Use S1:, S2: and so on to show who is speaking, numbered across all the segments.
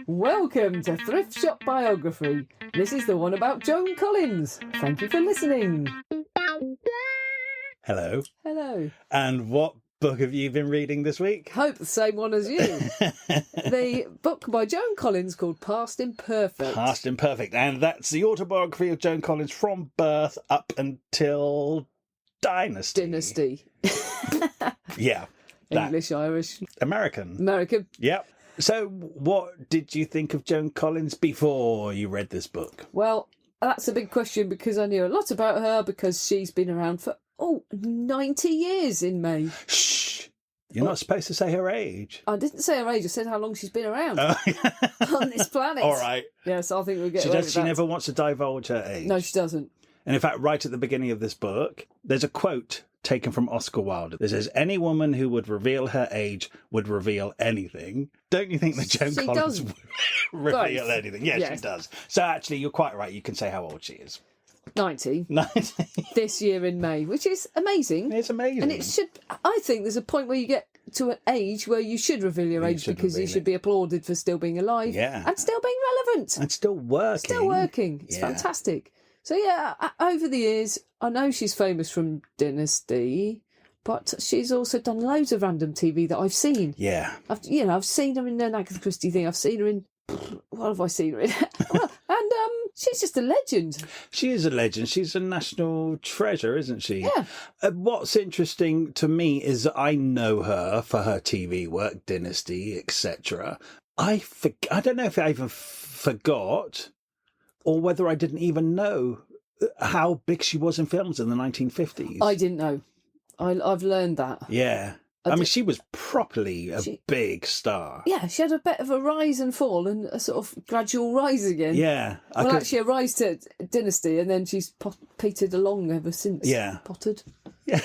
S1: Welcome to Thrift Shop Biography. This is the one about Joan Collins. Thank you for listening.
S2: Hello.
S1: Hello.
S2: And what book have you been reading this week?
S1: Hope the same one as you. The book by Joan Collins called Past Imperfect.
S2: Past Imperfect. And that's the autobiography of Joan Collins from birth up until Dynasty.
S1: Yeah. English, Irish.
S2: American. Yep. So what did you think of Joan Collins before you read this book?
S1: Well, that's a big question because I knew a lot about her because she's been around for 90 years in May.
S2: Shh! You're not supposed to say her age.
S1: I didn't say her age. I said how long she's been around on this planet.
S2: All right.
S1: Yes, I think we'll get
S2: She never wants to divulge her age.
S1: No, she doesn't.
S2: And in fact, right at the beginning of this book, there's a quote taken from Oscar Wilde that says, "Any woman who would reveal her age would reveal anything." Don't you think that Joan Collins would reveal anything? Yes, she does. So actually, you're quite right. You can say how old she is.
S1: 90.
S2: 90.
S1: This year in May, which is amazing.
S2: It's amazing.
S1: And it should, I think there's a point where you get to an age where you should reveal your age because you should be applauded for still being alive.
S2: Yeah.
S1: And still being relevant.
S2: And still working.
S1: It's fantastic. So yeah, over the years, I know she's famous from Dynasty, but she's also done loads of random TV that I've seen.
S2: Yeah.
S1: I've seen her in an Agatha Christie thing. I've seen her in, what have I seen her in? And she's just a legend.
S2: She is a legend. She's a national treasure, isn't she?
S1: Yeah.
S2: What's interesting to me is that I know her for her TV work, Dynasty, etc. I don't know if I even forgot or whether I didn't even know how big she was in films in the 1950s.
S1: I didn't know. I've learned that.
S2: Yeah. I mean, she was properly a big star.
S1: Yeah, she had a bit of a rise and fall and a sort of gradual rise again.
S2: Yeah.
S1: Actually, a rise to Dynasty, and then she's petered along ever since.
S2: Yeah.
S1: Pottered.
S2: Yeah.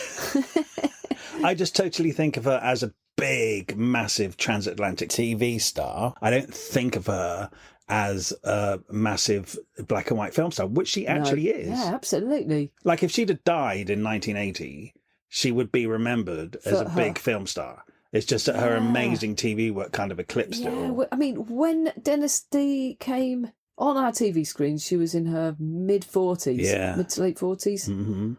S2: I just totally think of her as a big, massive transatlantic TV star. I don't think of her as a massive black and white film star, which she actually is.
S1: Yeah, absolutely.
S2: Like, if she'd have died in 1980... she would be remembered as a big film star. It's just that her amazing TV work kind of eclipsed it all.
S1: I mean, when Dynasty came on our TV screens, she was in her mid-40s, mid to late 40s. Mm-hmm.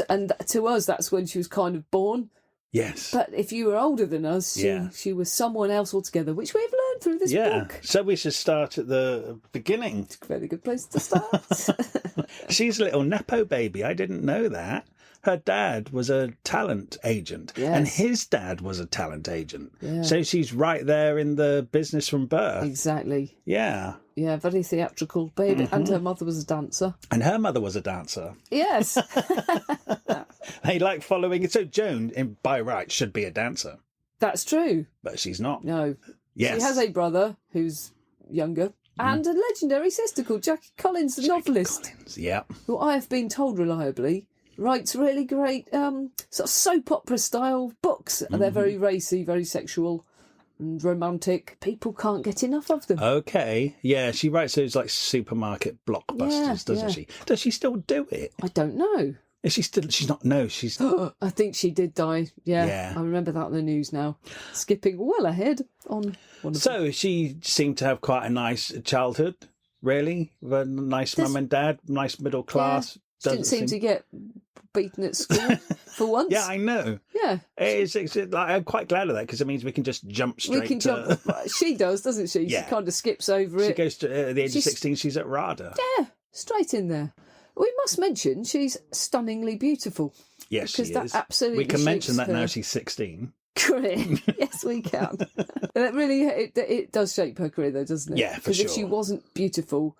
S1: And to us, that's when she was kind of born.
S2: Yes.
S1: But if you were older than us, she was someone else altogether, which we've learned through this book.
S2: So we should start at the beginning.
S1: It's a very good place to start.
S2: She's a little Nepo baby. I didn't know that. Her dad was a talent agent, and his dad was a talent agent. Yeah. So she's right there in the business from birth.
S1: Exactly.
S2: Yeah.
S1: Yeah, very theatrical baby. Mm-hmm. And her mother was a dancer.
S2: And her mother was a dancer.
S1: Yes.
S2: They like following it. So Joan, by right, should be a dancer.
S1: That's true.
S2: But she's not.
S1: No.
S2: Yes.
S1: She has a brother who's younger. And a legendary sister called Jackie Collins, the novelist.
S2: Collins, yeah.
S1: Who I have been told reliably writes really great sort of soap opera style books. And they're very racy, very sexual and romantic. People can't get enough of them.
S2: Okay. Yeah, she writes those like supermarket blockbusters, doesn't she? Does she still do it?
S1: I don't know.
S2: Is she still... she's not... No, she's...
S1: I think she did die. Yeah. I remember that in the news now. Skipping well ahead on one of
S2: So she seemed to have quite a nice childhood, really? With a nice mum and dad, nice middle class.
S1: Yeah. She didn't seem to get beaten at school for once.
S2: Yeah, I know.
S1: Yeah.
S2: I'm quite glad of that because it means we can just jump straight to...
S1: She does, doesn't she?
S2: Yeah.
S1: She kind of skips over it.
S2: She goes to the age of 16, she's at RADA.
S1: Yeah, straight in there. We must mention she's stunningly beautiful.
S2: Yes, she is.
S1: Because that absolutely
S2: we can mention that
S1: her
S2: now she's 16.
S1: career. Yes, we can. And it really, it does shape her career though, doesn't it?
S2: Yeah, for sure.
S1: Because if she wasn't beautiful,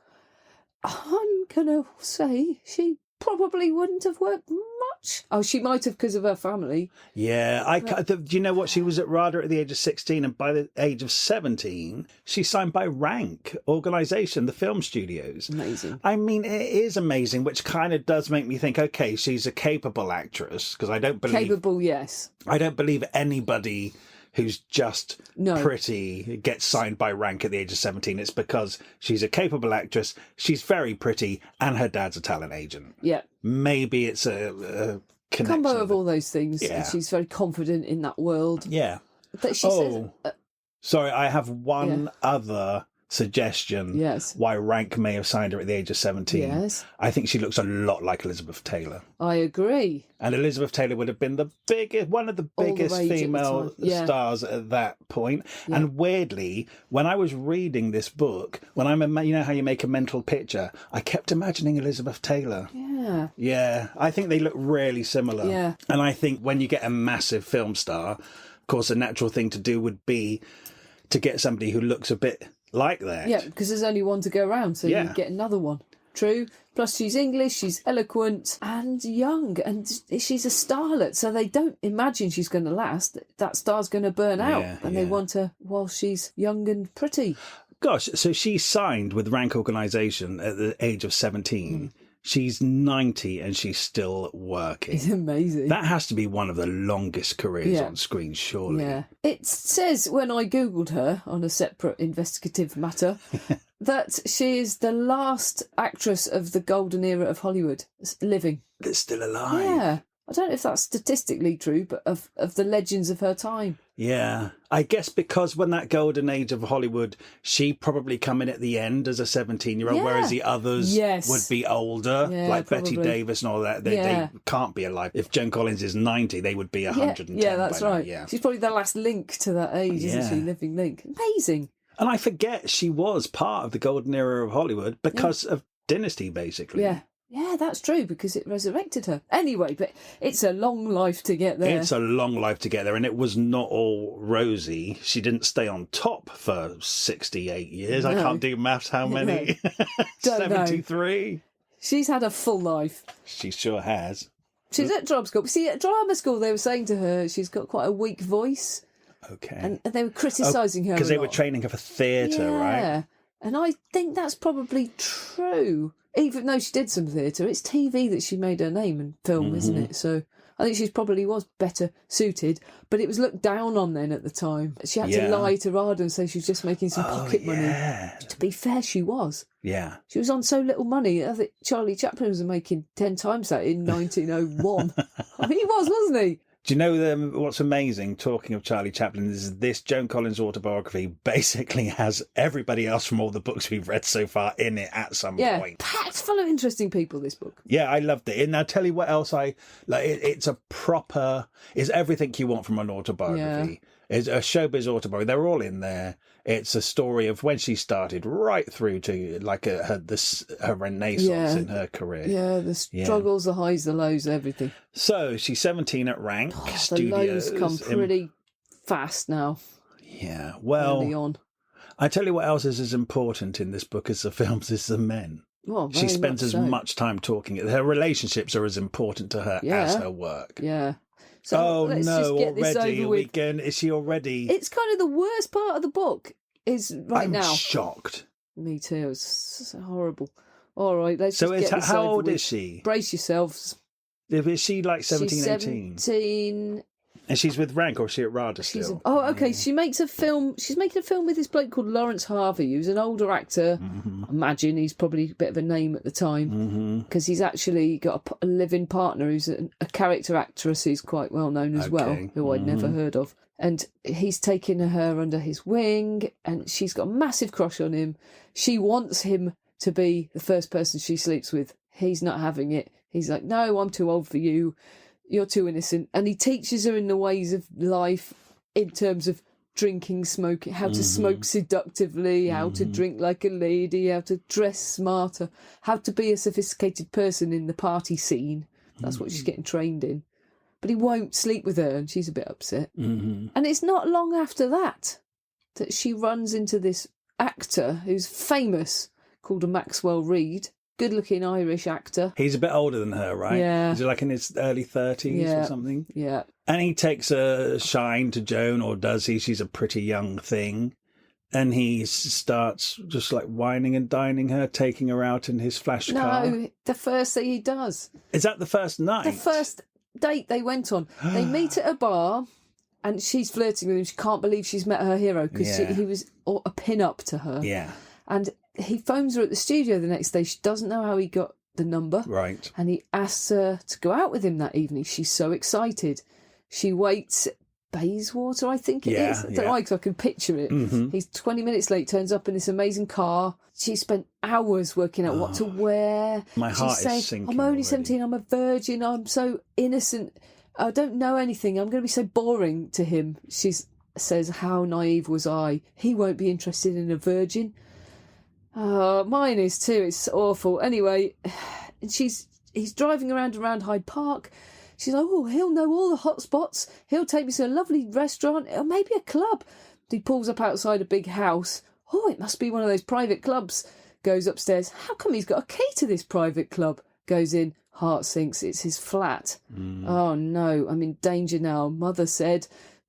S1: I'm going to say she probably wouldn't have worked much. Oh, she might have because of her family.
S2: Yeah, do you know what? She was at RADA at the age of 16, and by the age of 17, she signed by Rank organisation, the film studios.
S1: Amazing.
S2: I mean, it is amazing, which kind of does make me think, okay, she's a capable actress, because I don't believe...
S1: Capable, yes.
S2: I don't believe anybody who's just pretty gets signed by Rank at the age of 17. It's because she's a capable actress, she's very pretty, and her dad's a talent agent.
S1: Yeah.
S2: Maybe it's a connection.
S1: Combo of all those things. Yeah. And she's very confident in that world.
S2: Yeah.
S1: But she says...
S2: sorry, I have one other suggestion
S1: Yes.
S2: why Rank may have signed her at the age of 17.
S1: Yes.
S2: I think she looks a lot like Elizabeth Taylor.
S1: I agree.
S2: And Elizabeth Taylor would have been one of the biggest
S1: rage at the
S2: female
S1: time. Yeah.
S2: stars at that point.
S1: Yeah.
S2: And weirdly, when I was reading this book, when you know how you make a mental picture, I kept imagining Elizabeth Taylor.
S1: Yeah.
S2: Yeah, I think they look really similar.
S1: Yeah.
S2: And I think when you get a massive film star, of course, a natural thing to do would be to get somebody who looks a bit like that.
S1: Yeah, because there's only one to go around, so you get another one. True. Plus, she's English, she's eloquent and young, and she's a starlet, so they don't imagine she's going to last. That star's going to burn out, and they want her while she's young and pretty.
S2: Gosh, so she signed with Rank Organisation at the age of 17. She's 90 and she's still working.
S1: It's amazing.
S2: That has to be one of the longest careers on screen, surely.
S1: Yeah. It says when I Googled her on a separate investigative matter that she is the last actress of the golden era of Hollywood living.
S2: That's still alive.
S1: Yeah. I don't know if that's statistically true, but of the legends of her time.
S2: Yeah. I guess because when that golden age of Hollywood, she probably come in at the end as a 17-year-old, whereas the others would be older, like
S1: probably.
S2: Betty Davis and all that. They can't be alive. If Joan Collins is 90, they would be 110.
S1: Yeah, that's right.
S2: Yeah.
S1: She's probably the last link to that age, isn't she? Living link. Amazing.
S2: And I forget she was part of the golden era of Hollywood because of Dynasty, basically.
S1: Yeah. Yeah, that's true, because it resurrected her. Anyway, but it's a long life to get there.
S2: It's a long life to get there, and it was not all rosy. She didn't stay on top for 68 years. No. I can't do maths. How many?
S1: No.
S2: 73?
S1: She's had a full life.
S2: She sure has.
S1: She's at drama school. See, at drama school, they were saying to her she's got quite a weak voice.
S2: Okay.
S1: And they were criticising her
S2: because they were training her for theatre, right?
S1: Yeah. And I think that's probably true. Even though she did some theatre, it's TV that she made her name in film, isn't it? So I think she probably was better suited, but it was looked down on then at the time. She had to lie to RADA and say she was just making some pocket money. To be fair, she was.
S2: Yeah.
S1: She was on so little money. I think Charlie Chaplin was making 10 times that in 1901. I mean, he was, wasn't he?
S2: Do you know what's amazing, talking of Charlie Chaplin, is this Joan Collins autobiography basically has everybody else from all the books we've read so far in it at some point.
S1: Packed full of interesting people, this book.
S2: Yeah, I loved it. And I'll tell you what else it's everything you want from an autobiography. It's a showbiz autobiography. They're all in there. It's a story of when she started right through to like her renaissance in her career.
S1: Yeah, the struggles, the highs, the lows, everything.
S2: So she's 17 at Rank Studios.
S1: The lows come pretty fast now.
S2: Yeah, well,
S1: early on.
S2: I tell you what else is as important in this book as the films is the men.
S1: Well,
S2: she spends as much time talking. Her relationships are as important to her as her work.
S1: Yeah. So let's just get this over with.
S2: Is she already?
S1: It's kind of the worst part of the book is now.
S2: I'm shocked.
S1: Me too. It's horrible. All right, let's just get this
S2: how
S1: over
S2: old
S1: with.
S2: is she?
S1: Brace yourselves.
S2: Is she like 17,
S1: she's
S2: 18?
S1: 17.
S2: And she's with Rank, or is she at RADA still?
S1: Okay. She makes a film. She's making a film with this bloke called Lawrence Harvey, who's an older actor. Mm-hmm. I imagine he's probably a bit of a name at the time because he's actually got a living partner who's a character actress who's quite well known as well, who I'd never heard of. And he's taken her under his wing, and she's got a massive crush on him. She wants him to be the first person she sleeps with. He's not having it. He's like, no, I'm too old for you. You're too innocent. And he teaches her in the ways of life in terms of drinking, smoking, how to smoke seductively, how to drink like a lady, how to dress smarter, how to be a sophisticated person in the party scene. That's what she's getting trained in. But he won't sleep with her, and she's a bit upset. And it's not long after that she runs into this actor who's famous called Maxwell Reed. Good-looking Irish actor.
S2: He's a bit older than her, right?
S1: Yeah.
S2: Is he like in his early 30s or something?
S1: Yeah.
S2: And he takes a shine to Joan, or does he? She's a pretty young thing. And he starts just like whining and dining her, taking her out in his flash car.
S1: No, the first thing he does.
S2: Is that the first night?
S1: The first date they went on. They meet at a bar, and she's flirting with him. She can't believe she's met her hero because he was a pin-up to her.
S2: Yeah.
S1: And he phones her at the studio the next day. She doesn't know how he got the number.
S2: Right.
S1: And he asks her to go out with him that evening. She's so excited. She waits Bayswater, I think it is. I don't know why, 'cause I can picture it. He's 20 minutes late, turns up in this amazing car. She spent hours working out what to wear.
S2: My heart is sinking.
S1: I'm only
S2: already.
S1: 17, I'm a virgin, I'm so innocent. I don't know anything. I'm going to be so boring to him. She says, how naive was I? He won't be interested in a virgin. Mine is too. It's awful. Anyway, he's driving around Hyde Park. She's like, oh, he'll know all the hot spots. He'll take me to a lovely restaurant or maybe a club. He pulls up outside a big house. Oh, it must be one of those private clubs. Goes upstairs. How come he's got a key to this private club? Goes in. Heart sinks. It's his flat. Oh, no. I'm in danger now. Mother said,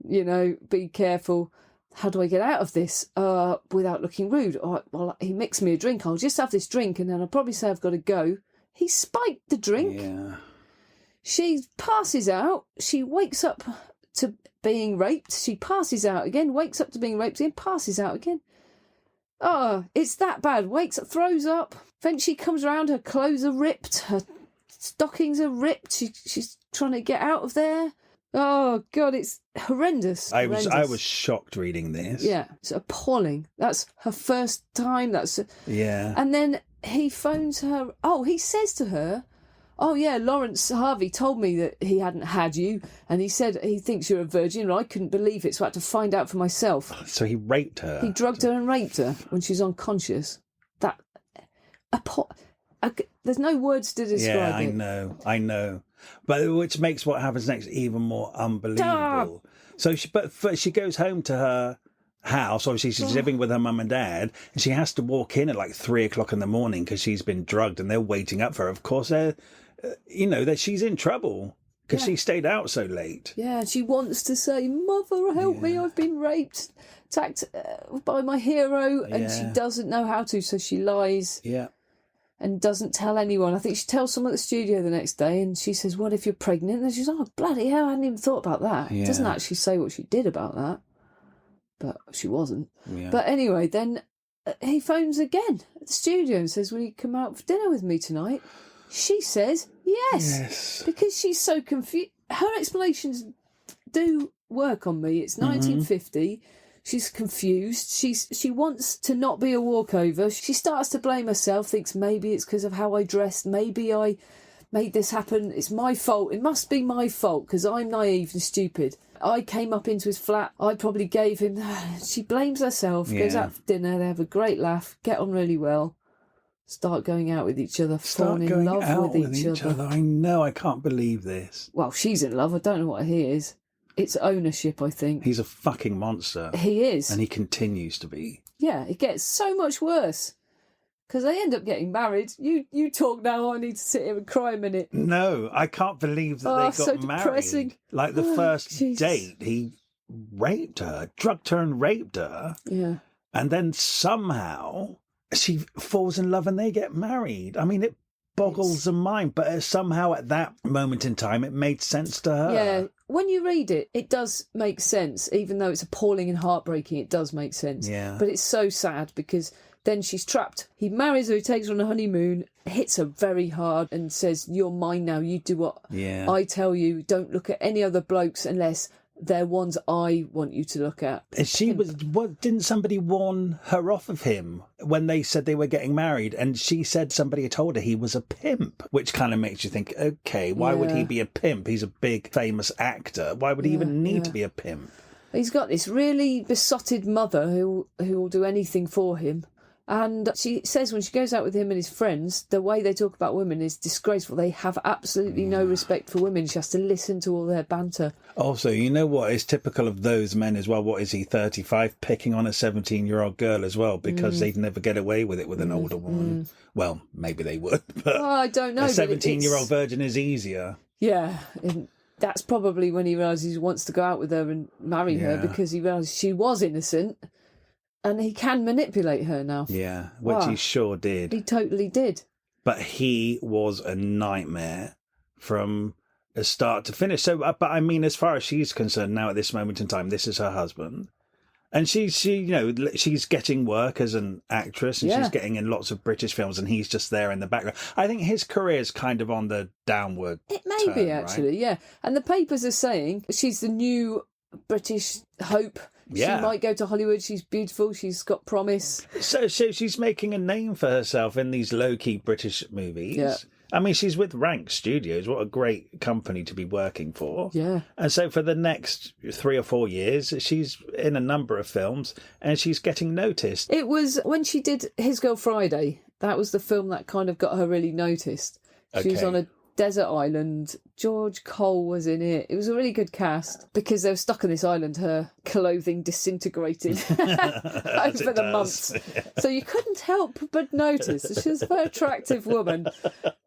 S1: be careful. How do I get out of this without looking rude? Well, he mixed me a drink. I'll just have this drink and then I'll probably say I've got to go. He spiked the drink.
S2: Yeah.
S1: She passes out. She wakes up to being raped. She passes out again, wakes up to being raped again, passes out again. Oh, it's that bad. Wakes up, throws up. Then she comes around, her clothes are ripped, her stockings are ripped. She's trying to get out of there. Oh, God, it's horrendous.
S2: I was shocked reading this.
S1: Yeah, it's appalling. That's her first time.
S2: Yeah.
S1: And then he phones her. Oh, he says to her, oh, yeah, Lawrence Harvey told me that he hadn't had you, and he said he thinks you're a virgin, and I couldn't believe it, so I had to find out for myself.
S2: So he raped her.
S1: He drugged her and raped her when she was unconscious. There's no words to describe it.
S2: Yeah, I know. But which makes what happens next even more unbelievable. So she goes home to her house. Obviously, she's living with her mum and dad, and she has to walk in at like 3:00 in the morning because she's been drugged, and they're waiting up for her. Of course, that she's in trouble because she stayed out so late.
S1: Yeah, she wants to say, "Mother, help me! I've been raped, attacked by my hero," and she doesn't know how to, so she lies.
S2: Yeah.
S1: And doesn't tell anyone. I think she tells someone at the studio the next day, and she says, "What if you're pregnant?" And she's, "Oh, bloody hell, I hadn't even thought about that."
S2: Yeah.
S1: Doesn't actually say what she did about that, but she wasn't.
S2: Yeah.
S1: But anyway, then he phones again at the studio and says, "Will you come out for dinner with me tonight?" She says yes. Because she's so confused. Her explanations do work on me. It's 1950. She's confused. She wants to not be a walkover. She starts to blame herself, thinks maybe it's because of how I dressed. Maybe I made this happen. It's my fault. It must be my fault because I'm naive and stupid. I came up into his flat. I probably gave him... She blames herself, goes out for dinner. They have a great laugh, get on really well, start going out with each other, fall in love with each other.
S2: I know. I can't believe this.
S1: Well, she's in love. I don't know what he is. It's ownership, I think.
S2: He's a fucking monster.
S1: He is.
S2: And he continues to be.
S1: Yeah, it gets so much worse. Because they end up getting married. You talk now, I need to sit here and cry a minute.
S2: No, I can't believe that they got
S1: so
S2: married.
S1: Depressing.
S2: Like the first date, he raped her, drugged her and raped her.
S1: Yeah.
S2: And then somehow she falls in love and they get married. I mean, it boggles the mind, but somehow at that moment in time, it made sense to her.
S1: Yeah. When you read it, it does make sense. Even though it's appalling and heartbreaking, it does make sense.
S2: Yeah.
S1: But it's so sad because then she's trapped. He marries her, he takes her on a honeymoon, hits her very hard and says, "You're mine now. You do what I tell you. Don't look at any other blokes unless they're ones I want you to look at."
S2: Didn't somebody warn her off of him when they said they were getting married? And she said somebody had told her he was a pimp, which kind of makes you think, okay, why would he be a pimp? He's a big famous actor. Why would he even need to be a pimp?
S1: He's got this really besotted mother who will do anything for him. And she says when she goes out with him and his friends, the way they talk about women is disgraceful. They have absolutely no respect for women. She has to listen to all their banter. Also,
S2: you know what is typical of those men as well? What is he, 35, picking on a 17-year-old girl as well, because they'd never get away with it with an older woman. Well, maybe they would, but
S1: I don't know.
S2: A 17-year-old virgin is easier.
S1: Yeah, and that's probably when he realises he wants to go out with her and marry her, because he realises she was innocent. And he can manipulate her now.
S2: Yeah, which he sure did.
S1: He totally did.
S2: But he was a nightmare from start to finish. So, but I mean, as far as she's concerned now at this moment in time, this is her husband. And she's getting work as an actress and she's getting in lots of British films and he's just there in the background. I think his career is kind of on the downward
S1: It may be, actually,
S2: right?
S1: yeah. And the papers are saying she's the new British hope.
S2: Yeah.
S1: She might go to Hollywood. She's beautiful. She's got promise.
S2: So she's making a name for herself in these low-key British movies.
S1: Yeah.
S2: I mean, she's with Rank Studios. What a great company to be working for.
S1: Yeah.
S2: And so for the next 3 or 4 years, she's in a number of films and she's getting noticed.
S1: It was when she did His Girl Friday. That was the film that kind of got her really noticed. She was
S2: Okay.
S1: on a desert island. George Cole was in it. It was a really good cast because they were stuck on this island. Her clothing disintegrated over the months.
S2: Yeah.
S1: So you couldn't help but notice that she was a very attractive woman.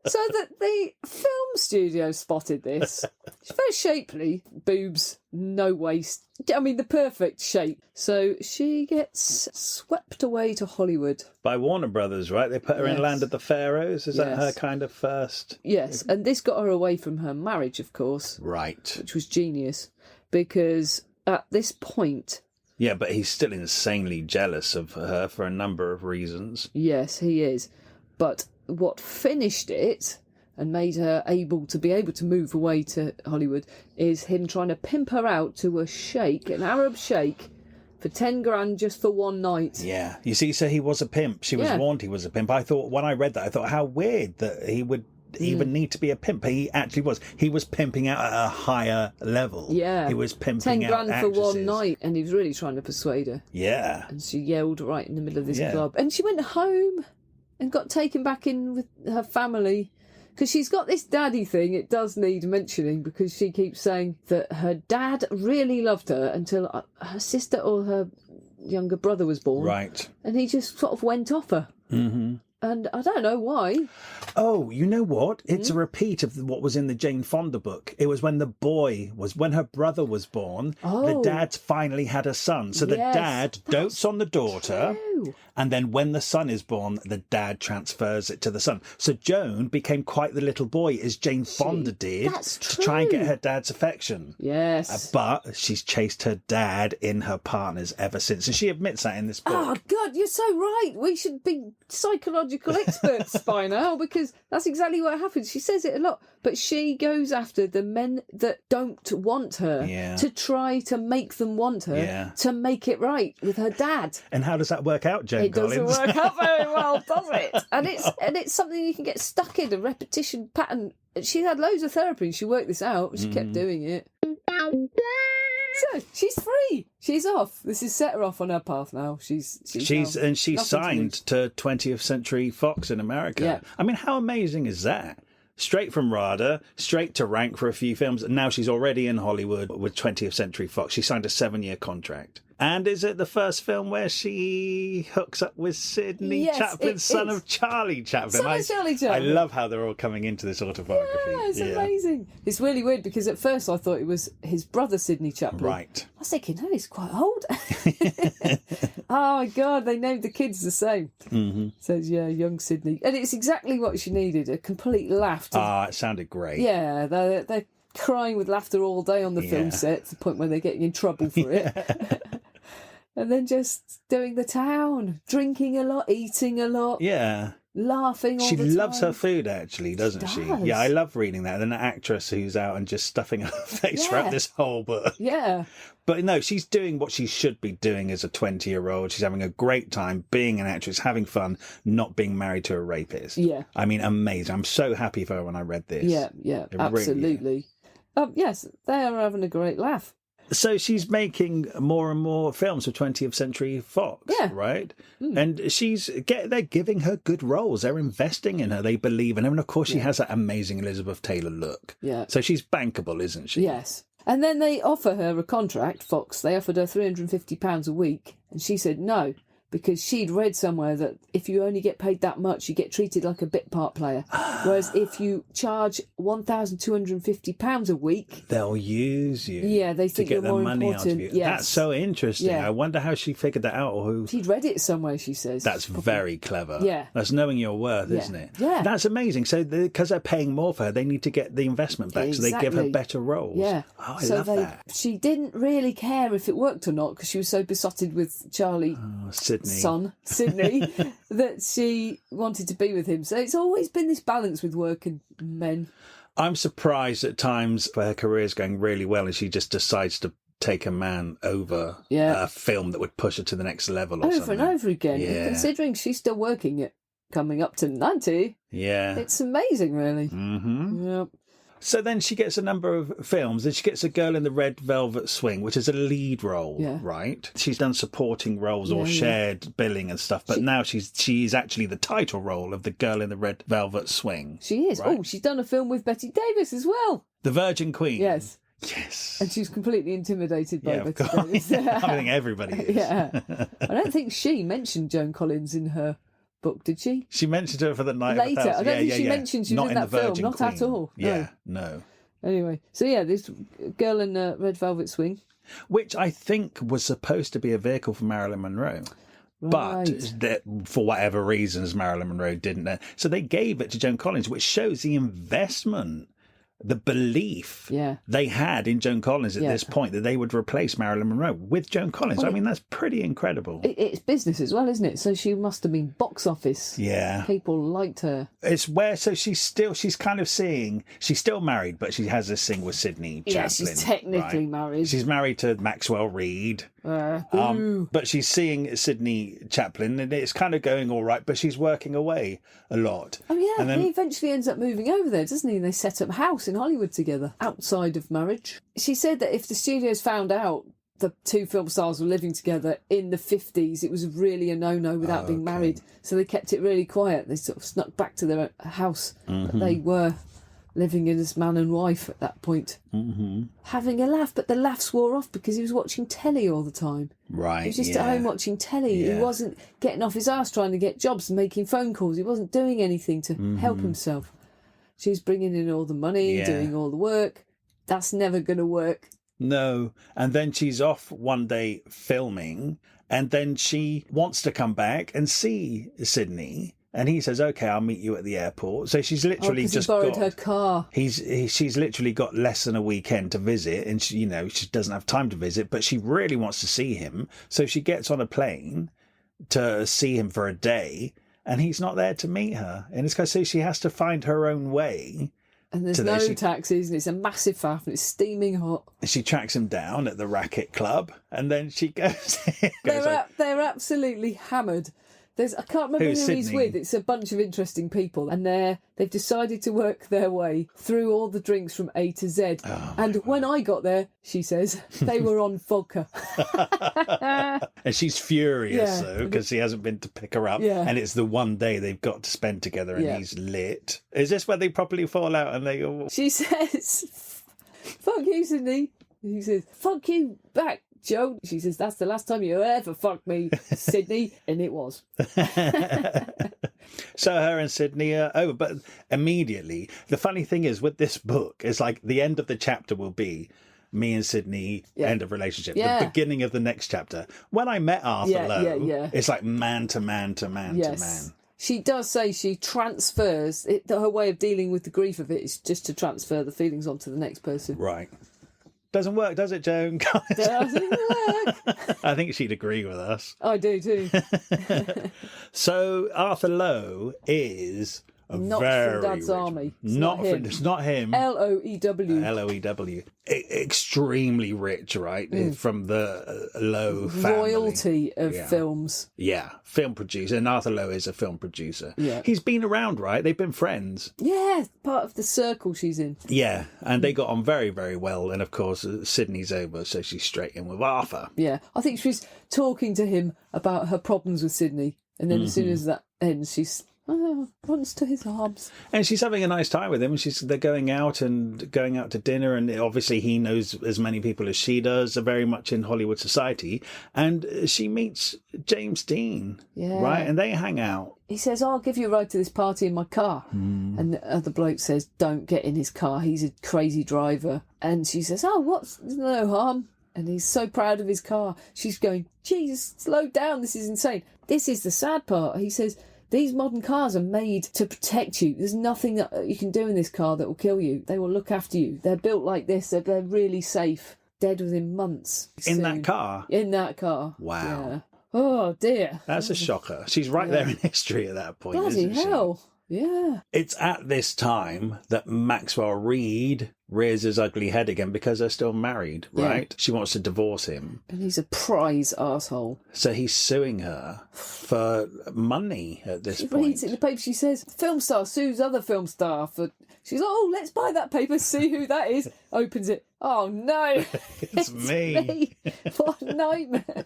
S1: So that the film studio spotted this. She's very shapely, boobs, no waist. I mean, the perfect shape. So she gets swept away to Hollywood.
S2: By Warner Brothers, right? They put her in
S1: Yes.
S2: Land of the Pharaohs. Is that
S1: Yes.
S2: her kind of first?
S1: Yes, and this got her away from her marriage, of course,
S2: Right.
S1: which was genius, because at this point,
S2: Yeah, but he's still insanely jealous of her for a number of reasons.
S1: yes, he is. But what finished it and made her able to move away to Hollywood is him trying to pimp her out to a sheikh, an Arab sheikh, for 10 grand just for one night.
S2: Yeah. You see, so he was a pimp. She was
S1: Yeah.
S2: warned he was a pimp. I thought, when I read that, I thought, how weird that he would even need to be a pimp. He actually was. He was pimping out at a higher level.
S1: Yeah.
S2: He was pimping
S1: 10
S2: out
S1: grand for one
S2: actresses.
S1: night, and he was really trying to persuade her.
S2: Yeah.
S1: And she yelled right in the middle of this
S2: Yeah.
S1: club. And she went home and got taken back in with her family. Because she's got this daddy thing, it does need mentioning, because she keeps saying that her dad really loved her until her sister or her younger brother was born.
S2: Right.
S1: And he just sort of went off her.
S2: Mm-hmm.
S1: And I don't know why.
S2: Oh, you know what? It's
S1: Hmm?
S2: a repeat of what was in the Jane Fonda book. It was when when her brother was born, the
S1: Oh.
S2: dad finally had a son. So the
S1: Yes,
S2: dad dotes on the daughter.
S1: True.
S2: And then when the son is born, the dad transfers it to the son. So Joan became quite the little boy, as Jane Fonda did,
S1: That's
S2: to try and get
S1: true.
S2: her dad's affection.
S1: Yes.
S2: But she's chased her dad in her partners ever since. And she admits that in this book.
S1: Oh, God, you're so right. We should be psychological experts by now, because that's exactly what happens. She says it a lot. But she goes after the men that don't want her
S2: Yeah.
S1: to try to make them want her,
S2: Yeah.
S1: to make it right with her dad.
S2: And how does that work out, Joan
S1: It doesn't
S2: Collins?
S1: work out very well, does it? And it's something you can get stuck in, a repetition pattern. She had loads of therapy and she worked this out and she kept doing it. So she's free. She's off. This has set her off on her path now. She's
S2: She's
S1: nothing
S2: signed to 20th Century Fox in America.
S1: Yeah.
S2: I mean, how amazing is that? Straight from RADA, straight to Rank for a few films, and now she's already in Hollywood with 20th Century Fox. She signed a 7-year contract. And is it the first film where she hooks up with Sidney
S1: Yes,
S2: Chaplin,
S1: it
S2: son
S1: is.
S2: of Charlie Chaplin?
S1: Son of Charlie
S2: I
S1: Chaplin.
S2: love how they're all coming into this autobiography.
S1: Yeah, it's amazing. It's really weird because at first I thought it was his brother Sidney Chaplin.
S2: Right.
S1: I was thinking, oh, he's quite old. Oh my God, they named the kids the same.
S2: Mm-hmm.
S1: Says, yeah, young Sidney. And it's exactly what she needed, a complete laugh.
S2: Ah, it sounded great.
S1: Yeah, they're crying with laughter all day on the film
S2: Yeah.
S1: set to the point where they're getting in trouble for it. And then just doing the town, drinking a lot, eating a lot,
S2: Yeah.
S1: laughing all
S2: She
S1: the time.
S2: loves her food, actually, doesn't she?
S1: does.
S2: Yeah, I love reading that. And an actress who's out and just stuffing her face
S1: Yeah.
S2: throughout this whole book.
S1: Yeah,
S2: But no, she's doing what she should be doing as a 20-year-old. She's having a great time being an actress, having fun, not being married to a rapist.
S1: yeah,
S2: I mean, amazing. I'm so happy for her when I read this.
S1: yeah,
S2: It really-
S1: absolutely. Yes, they are having a great laugh.
S2: So she's making more and more films for 20th Century Fox,
S1: Yeah.
S2: right? And they're giving her good roles. They're investing in her. They believe in her. And of course, she has that amazing Elizabeth Taylor look.
S1: Yeah.
S2: So she's bankable, isn't she?
S1: Yes. And then they offer her a contract, Fox. They offered her £350 a week. And she said no, because she'd read somewhere that if you only get paid that much, you get treated like a bit part player. Whereas if you charge £1,250 a week,
S2: They'll use you.
S1: yeah, they
S2: to
S1: think
S2: get
S1: you're
S2: the
S1: more
S2: money
S1: important.
S2: out of you.
S1: Yes.
S2: That's so interesting.
S1: Yeah.
S2: I wonder how she figured that out, or who.
S1: She'd read it somewhere, she says.
S2: That's very clever.
S1: Yeah.
S2: That's knowing your worth,
S1: Yeah.
S2: isn't it?
S1: Yeah.
S2: That's amazing. So because they're paying more for her, they need to get the investment back. So they give her
S1: Exactly.
S2: better roles.
S1: Yeah.
S2: Oh, I love that.
S1: She didn't really care if it worked or not because she was so besotted with Charlie.
S2: Oh, Sydney.
S1: Son, Sydney, that she wanted to be with him. So it's always been this balance with work and men.
S2: I'm surprised at times where her career's going really well and she just decides to take a man over a film that would push her to the next level or
S1: over
S2: something.
S1: and over again.
S2: Yeah.
S1: And considering she's still working it, coming up to 90, it's amazing, really.
S2: Mm-hmm.
S1: Yep.
S2: So then she gets a number of films, and she gets A Girl in the Red Velvet Swing, which is a lead role, right? She's done supporting roles or shared billing and stuff, but now she's actually the title role of the Girl in the Red Velvet Swing.
S1: She is.
S2: Right?
S1: Oh, she's done a film with Betty Davis as well.
S2: The Virgin Queen.
S1: Yes.
S2: Yes.
S1: And she's completely intimidated by Betty Davis.
S2: I think everybody is.
S1: Yeah. I don't think she mentioned Joan Collins in her book, did she?
S2: She mentioned her for the Night
S1: Later.
S2: of a Thousand.
S1: I don't think she mentioned she was
S2: Not
S1: in that
S2: the
S1: film.
S2: Virgin
S1: Not
S2: Queen.
S1: at all.
S2: Yeah, no.
S1: Anyway, so this Girl in the Red Velvet Swing.
S2: Which I think was supposed to be a vehicle for Marilyn Monroe. But that, for whatever reasons, Marilyn Monroe didn't. So they gave it to Joan Collins, which shows the investment, the belief they had in Joan Collins at this point, that they would replace Marilyn Monroe with Joan Collins.
S1: Well,
S2: I mean, that's pretty incredible.
S1: It's business as well, isn't it? So she must have been box office.
S2: Yeah.
S1: People liked her.
S2: It's where, so she's kind of seeing, she's still married, but she has this thing with Sidney Chaplin.
S1: Yeah, she's technically married.
S2: She's married to Maxwell Reed. But she's seeing Sidney Chaplin, and it's kind of going all right, but she's working away a lot.
S1: Oh, yeah,
S2: and then
S1: he eventually ends up moving over there, doesn't he? And they set up a house in Hollywood together, outside of marriage. She said that if the studios found out the two film stars were living together in the 50s, it was really a no-no without being married. So they kept it really quiet. They sort of snuck back to their house that they were living in as man and wife at that point. Having a laugh, but the laughs wore off because he was watching telly all the time.
S2: Right,
S1: he was just at home watching telly. He wasn't getting off his arse trying to get jobs and making phone calls. He wasn't doing anything to help himself. She was bringing in all the money, doing all the work. That's never going to work.
S2: No. And then she's off one day filming, and then she wants to come back and see Sidney. And he says, "Okay, I'll meet you at the airport." So she's literally just
S1: he borrowed her car.
S2: She's literally got less than a weekend to visit, and she doesn't have time to visit, but she really wants to see him. So she gets on a plane to see him for a day, and he's not there to meet her. And it's because she has to find her own way.
S1: And there's no taxis, and it's a massive faff, and it's steaming hot.
S2: She tracks him down at the racket club, and then she goes.
S1: They're absolutely hammered. I can't remember who he's with. It's a bunch of interesting people, and they've decided to work their way through all the drinks from A to Z. And when I got there, she says, they were on vodka.
S2: And she's furious, though, because he hasn't been to pick her up.
S1: Yeah.
S2: And it's the one day they've got to spend together, and he's lit. Is this where they properly fall out and they go...
S1: She says, "Fuck you, Sidney." He says, "Fuck you back, Joan." She says, "That's the last time you ever fucked me, Sidney." And it was.
S2: So her and Sidney are over. But immediately, the funny thing is with this book, it's like the end of the chapter will be me and Sidney, end of relationship. The beginning of the next chapter. When I met Arthur Lowe, it's like man to man to man to man.
S1: She does say she transfers it. Her way of dealing with the grief of it is just to transfer the feelings onto the next person.
S2: Right. Doesn't work, does it, Joan?
S1: Doesn't work.
S2: I think she'd agree with us.
S1: I do too.
S2: So Arthur Lowe is
S1: not
S2: very
S1: from Dad's
S2: rich.
S1: Army.
S2: It's not him.
S1: Loew.
S2: Loew. Extremely rich, right? From the Lowe family.
S1: Royalty of films.
S2: Yeah, film producer. And Arthur Lowe is a film producer.
S1: Yeah.
S2: He's been around, right? They've been friends.
S1: Yeah, part of the circle she's in.
S2: Yeah, and they got on very, very well. And of course, Sydney's over, so she's straight in with Arthur.
S1: Yeah, I think she's talking to him about her problems with Sidney. And then as soon as that ends, she's... runs to his arms,
S2: and she's having a nice time with him. And they're going out to dinner, and obviously he knows as many people as she does. They're very much in Hollywood society, and she meets James Dean, right? And they hang out.
S1: He says, "I'll give you a ride to this party in my car," and the other bloke says, "Don't get in his car. He's a crazy driver." And she says, "There's no harm." And he's so proud of his car. She's going, "Jesus, slow down. This is insane." This is the sad part. He says, "These modern cars are made to protect you. There's nothing that you can do in this car that will kill you. They will look after you. They're built like this. They're really safe. Dead within months."
S2: In that car?
S1: In that car.
S2: Wow.
S1: Yeah. Oh, dear.
S2: That's a shocker. She's right there in history at that point,
S1: Bloody
S2: isn't she?
S1: hell. Yeah.
S2: It's at this time that Maxwell Reed rears his ugly head again because they're still married, right? She wants to divorce him.
S1: And he's a prize arsehole.
S2: So he's suing her for money at this
S1: She
S2: point.
S1: reads it in the paper, she says, film star sues other film star for... She's like, oh, let's buy that paper, see who that is. Opens it. Oh, no.
S2: It's me.
S1: What a nightmare.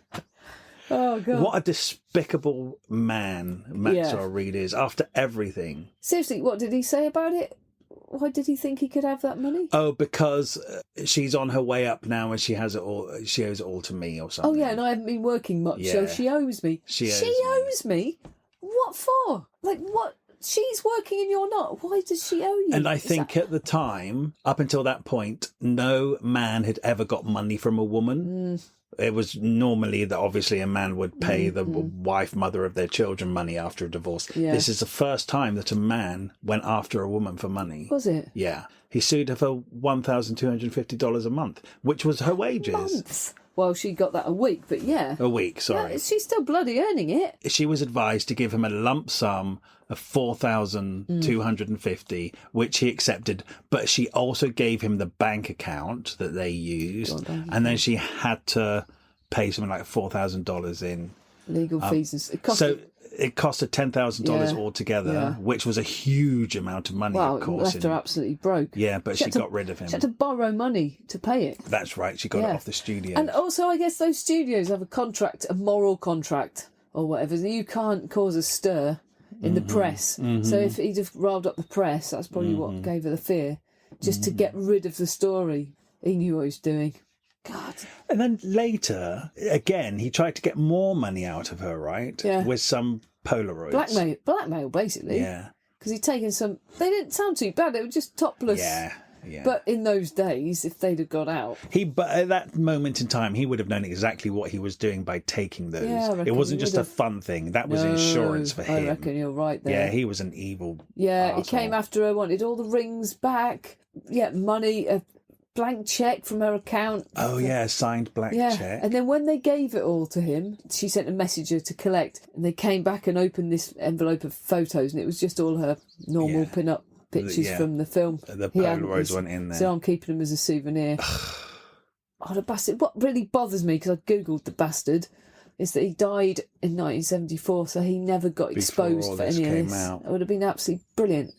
S1: Oh, God.
S2: What a despicable man Maxwell Reed is after everything.
S1: Seriously, what did he say about it? Why did he think he could have that money?
S2: Oh, because she's on her way up now and she has it all. She owes it all to me or something.
S1: Oh, yeah, and I haven't been working much, so she owes me.
S2: She
S1: owes me? What for? Like, what? She's working and you're not. Why does she owe you?
S2: And I think at the time, up until that point, no man had ever got money from a woman. It was normally that obviously a man would pay the wife, mother of their children money after a divorce.
S1: Yeah.
S2: This is the first time that a man went after a woman for money.
S1: Was it?
S2: Yeah. He sued her for $1,250 a month, which was her wages.
S1: Months. Well, she got that a week, but yeah.
S2: A week, sorry.
S1: Yeah, she's still bloody earning it.
S2: She was advised to give him a lump sum of $4,250, which he accepted, but she also gave him the bank account that they used, and then she had to pay something like $4,000 in
S1: legal fees.
S2: It cost her $10,000 altogether, which was a huge amount of money.
S1: Wow,
S2: of course,
S1: left her absolutely broke.
S2: Yeah, but she got rid of him.
S1: She had to borrow money to pay it.
S2: That's right. She got it off the studio.
S1: And also, I guess those studios have a contract, a moral contract or whatever. You can't cause a stir in the press. So if he'd have riled up the press, that's probably what gave her the fear. Just to get rid of the story. He knew what he was doing. God.
S2: And then later, again, he tried to get more money out of her, right?
S1: Yeah.
S2: With some Polaroids.
S1: Blackmail, basically.
S2: Yeah.
S1: Because he'd taken some... They didn't sound too bad. They were just topless.
S2: Yeah.
S1: But in those days, if they'd have got out...
S2: But at that moment in time, he would have known exactly what he was doing by taking those.
S1: Yeah, I reckon
S2: it wasn't
S1: he
S2: just
S1: would
S2: a
S1: have.
S2: fun thing. That was insurance for him.
S1: I reckon you're right there.
S2: Yeah, he was an evil
S1: Yeah, he
S2: arsehole.
S1: came after her, wanted all the rings back. Yeah, money, a blank cheque from her account.
S2: Oh, yeah, signed black cheque.
S1: And then when they gave it all to him, she sent a messenger to collect, and they came back and opened this envelope of photos, and it was just all her normal pin-up pictures from the film.
S2: The Polaroids went in there.
S1: So I'm keeping them as a souvenir. Oh, the bastard. What really bothers me, because I Googled the bastard, is that he died in 1974, so he never got exposed for any of this. It would have been absolutely brilliant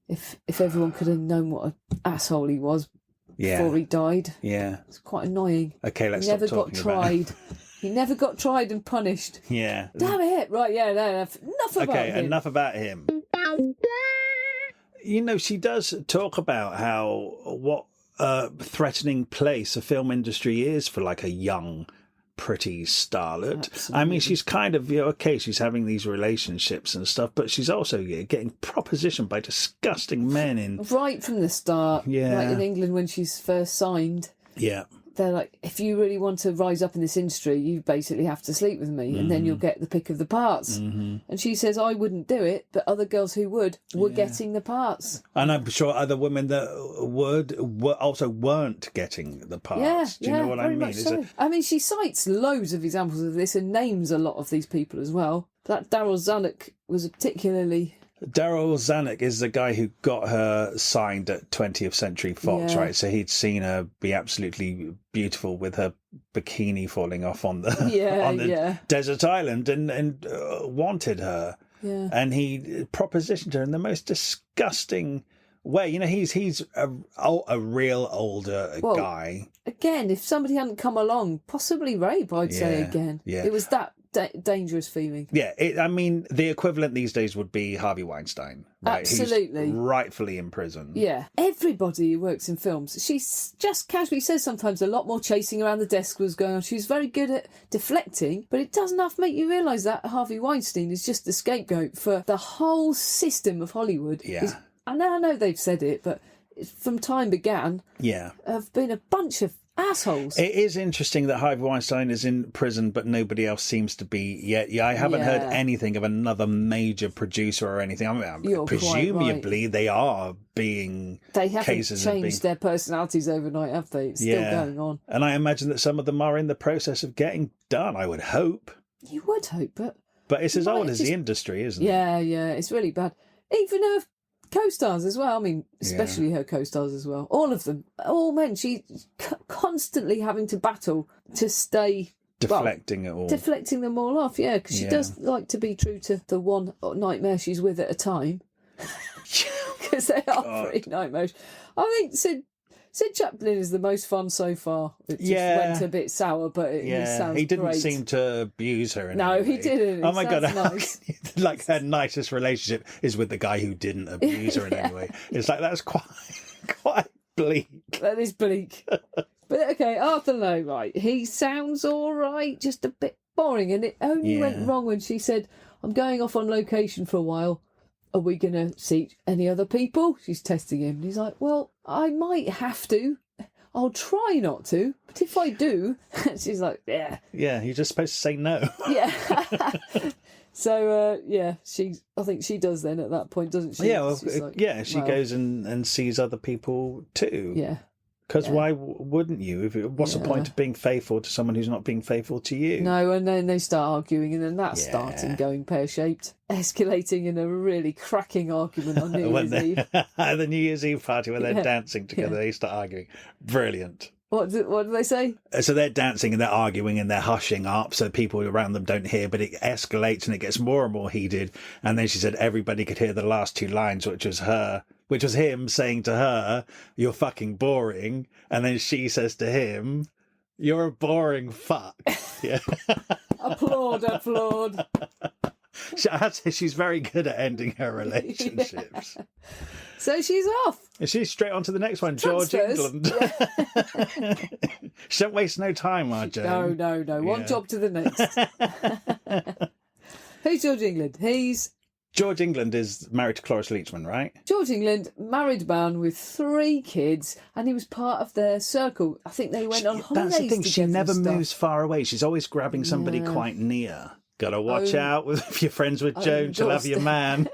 S1: if everyone could have known what an asshole he was before he died.
S2: Yeah.
S1: It's quite annoying.
S2: Okay, let's
S1: He never
S2: stop
S1: got
S2: talking
S1: tried.
S2: about it.
S1: He never got tried and punished.
S2: Yeah.
S1: Damn it. Right, yeah, no, enough about him.
S2: Okay, enough about him. You know, she does talk about what a threatening place a film industry is for like a young, pretty starlet.
S1: Absolutely.
S2: I mean, she's kind of, okay, she's having these relationships and stuff, but she's also getting propositioned by disgusting men in...
S1: Right from the start.
S2: Yeah.
S1: Like in England when she's first signed.
S2: Yeah.
S1: They're like, if you really want to rise up in this industry, you basically have to sleep with me and then you'll get the pick of the parts. And she says, I wouldn't do it, but other girls who would were getting the parts.
S2: And I'm sure other women that also weren't getting the parts. Do you know what I
S1: very
S2: mean?
S1: much so. I mean, she cites loads of examples of this and names a lot of these people as well. That Daryl Zanuck was a particularly...
S2: Daryl Zanuck is the guy who got her signed at 20th Century Fox, right? So he'd seen her be absolutely beautiful with her bikini falling off on the desert island and wanted her. Yeah. And he propositioned her in the most disgusting way. You know, he's a real older guy. Again,
S1: if somebody hadn't come along, possibly rape, I'd say again. Yeah. It was that dangerous feeling.
S2: Yeah, I mean, the equivalent these days would be Harvey Weinstein, right?
S1: Absolutely.
S2: He's rightfully in prison.
S1: Yeah. Everybody who works in films, she just casually says sometimes a lot more chasing around the desk was going on. She's very good at deflecting, but it does enough make you realise that Harvey Weinstein is just the scapegoat for the whole system of Hollywood.
S2: Yeah.
S1: I know they've said it, but from time began, have been a bunch of assholes.
S2: It is interesting that Harvey Weinstein is in prison, but nobody else seems to be yet. Yeah, I haven't heard anything of another major producer or anything. I mean, presumably they are being.
S1: They haven't changed their personalities overnight, have they? It's still going on.
S2: And I imagine that some of them are in the process of getting done. I would hope.
S1: You would hope, but
S2: it's as old as the industry, isn't it?
S1: Yeah, it's really bad. Even her co-stars as well. I mean, especially her co-stars as well. All of them, all men. She's constantly having to battle to stay
S2: deflecting
S1: them all off. Yeah, because she does like to be true to the one nightmare she's with at a time. Because they are pretty nightmarish. I think Sid Chaplin is the most fun so far. It just went a bit sour, but he sounds
S2: he didn't
S1: great.
S2: seem to abuse her.
S1: He didn't.
S2: Oh my God.
S1: Nice.
S2: Like her nicest relationship is with the guy who didn't abuse her in any way. It's like, that's quite bleak.
S1: That is bleak. But okay, Arthur Lowe, right. He sounds all right, just a bit boring. And it only went wrong when she said, I'm going off on location for a while. Are we going to see any other people? She's testing him. And he's like, well, I might have to. I'll try not to. But if I do, she's like, yeah.
S2: Yeah, you're just supposed to say no.
S1: Yeah. So, I think she does then at that point, doesn't she?
S2: Yeah, well, she goes and sees other people too.
S1: Yeah.
S2: Because why wouldn't you? What's the point of being faithful to someone who's not being faithful to you?
S1: No, and then they start arguing, and then that's starting going pear-shaped, escalating in a really cracking argument on New Year's Eve.
S2: The New Year's Eve party where they're dancing together, they start arguing. Brilliant.
S1: What do they say?
S2: So they're dancing and they're arguing and they're hushing up so people around them don't hear, but it escalates and it gets more and more heated. And then she said everybody could hear the last two lines, which was him saying to her, "You're fucking boring." And then she says to him, "You're a boring fuck." Yeah.
S1: Applaud.
S2: I'd say she's very good at ending her relationships.
S1: Yeah. So she's off.
S2: And she's straight on to the next one, George England. Yeah. She don't waste no time, our Joan.
S1: No. One job to the next. Who's George England?
S2: George England is married to Cloris Leachman, right?
S1: George England, married man with 3 kids, and he was part of their circle. I think they went on holidays.
S2: That's the thing, she never
S1: together and
S2: moves far away. She's always grabbing somebody quite near. Gotta watch out if you're friends with Joan, she'll have your man.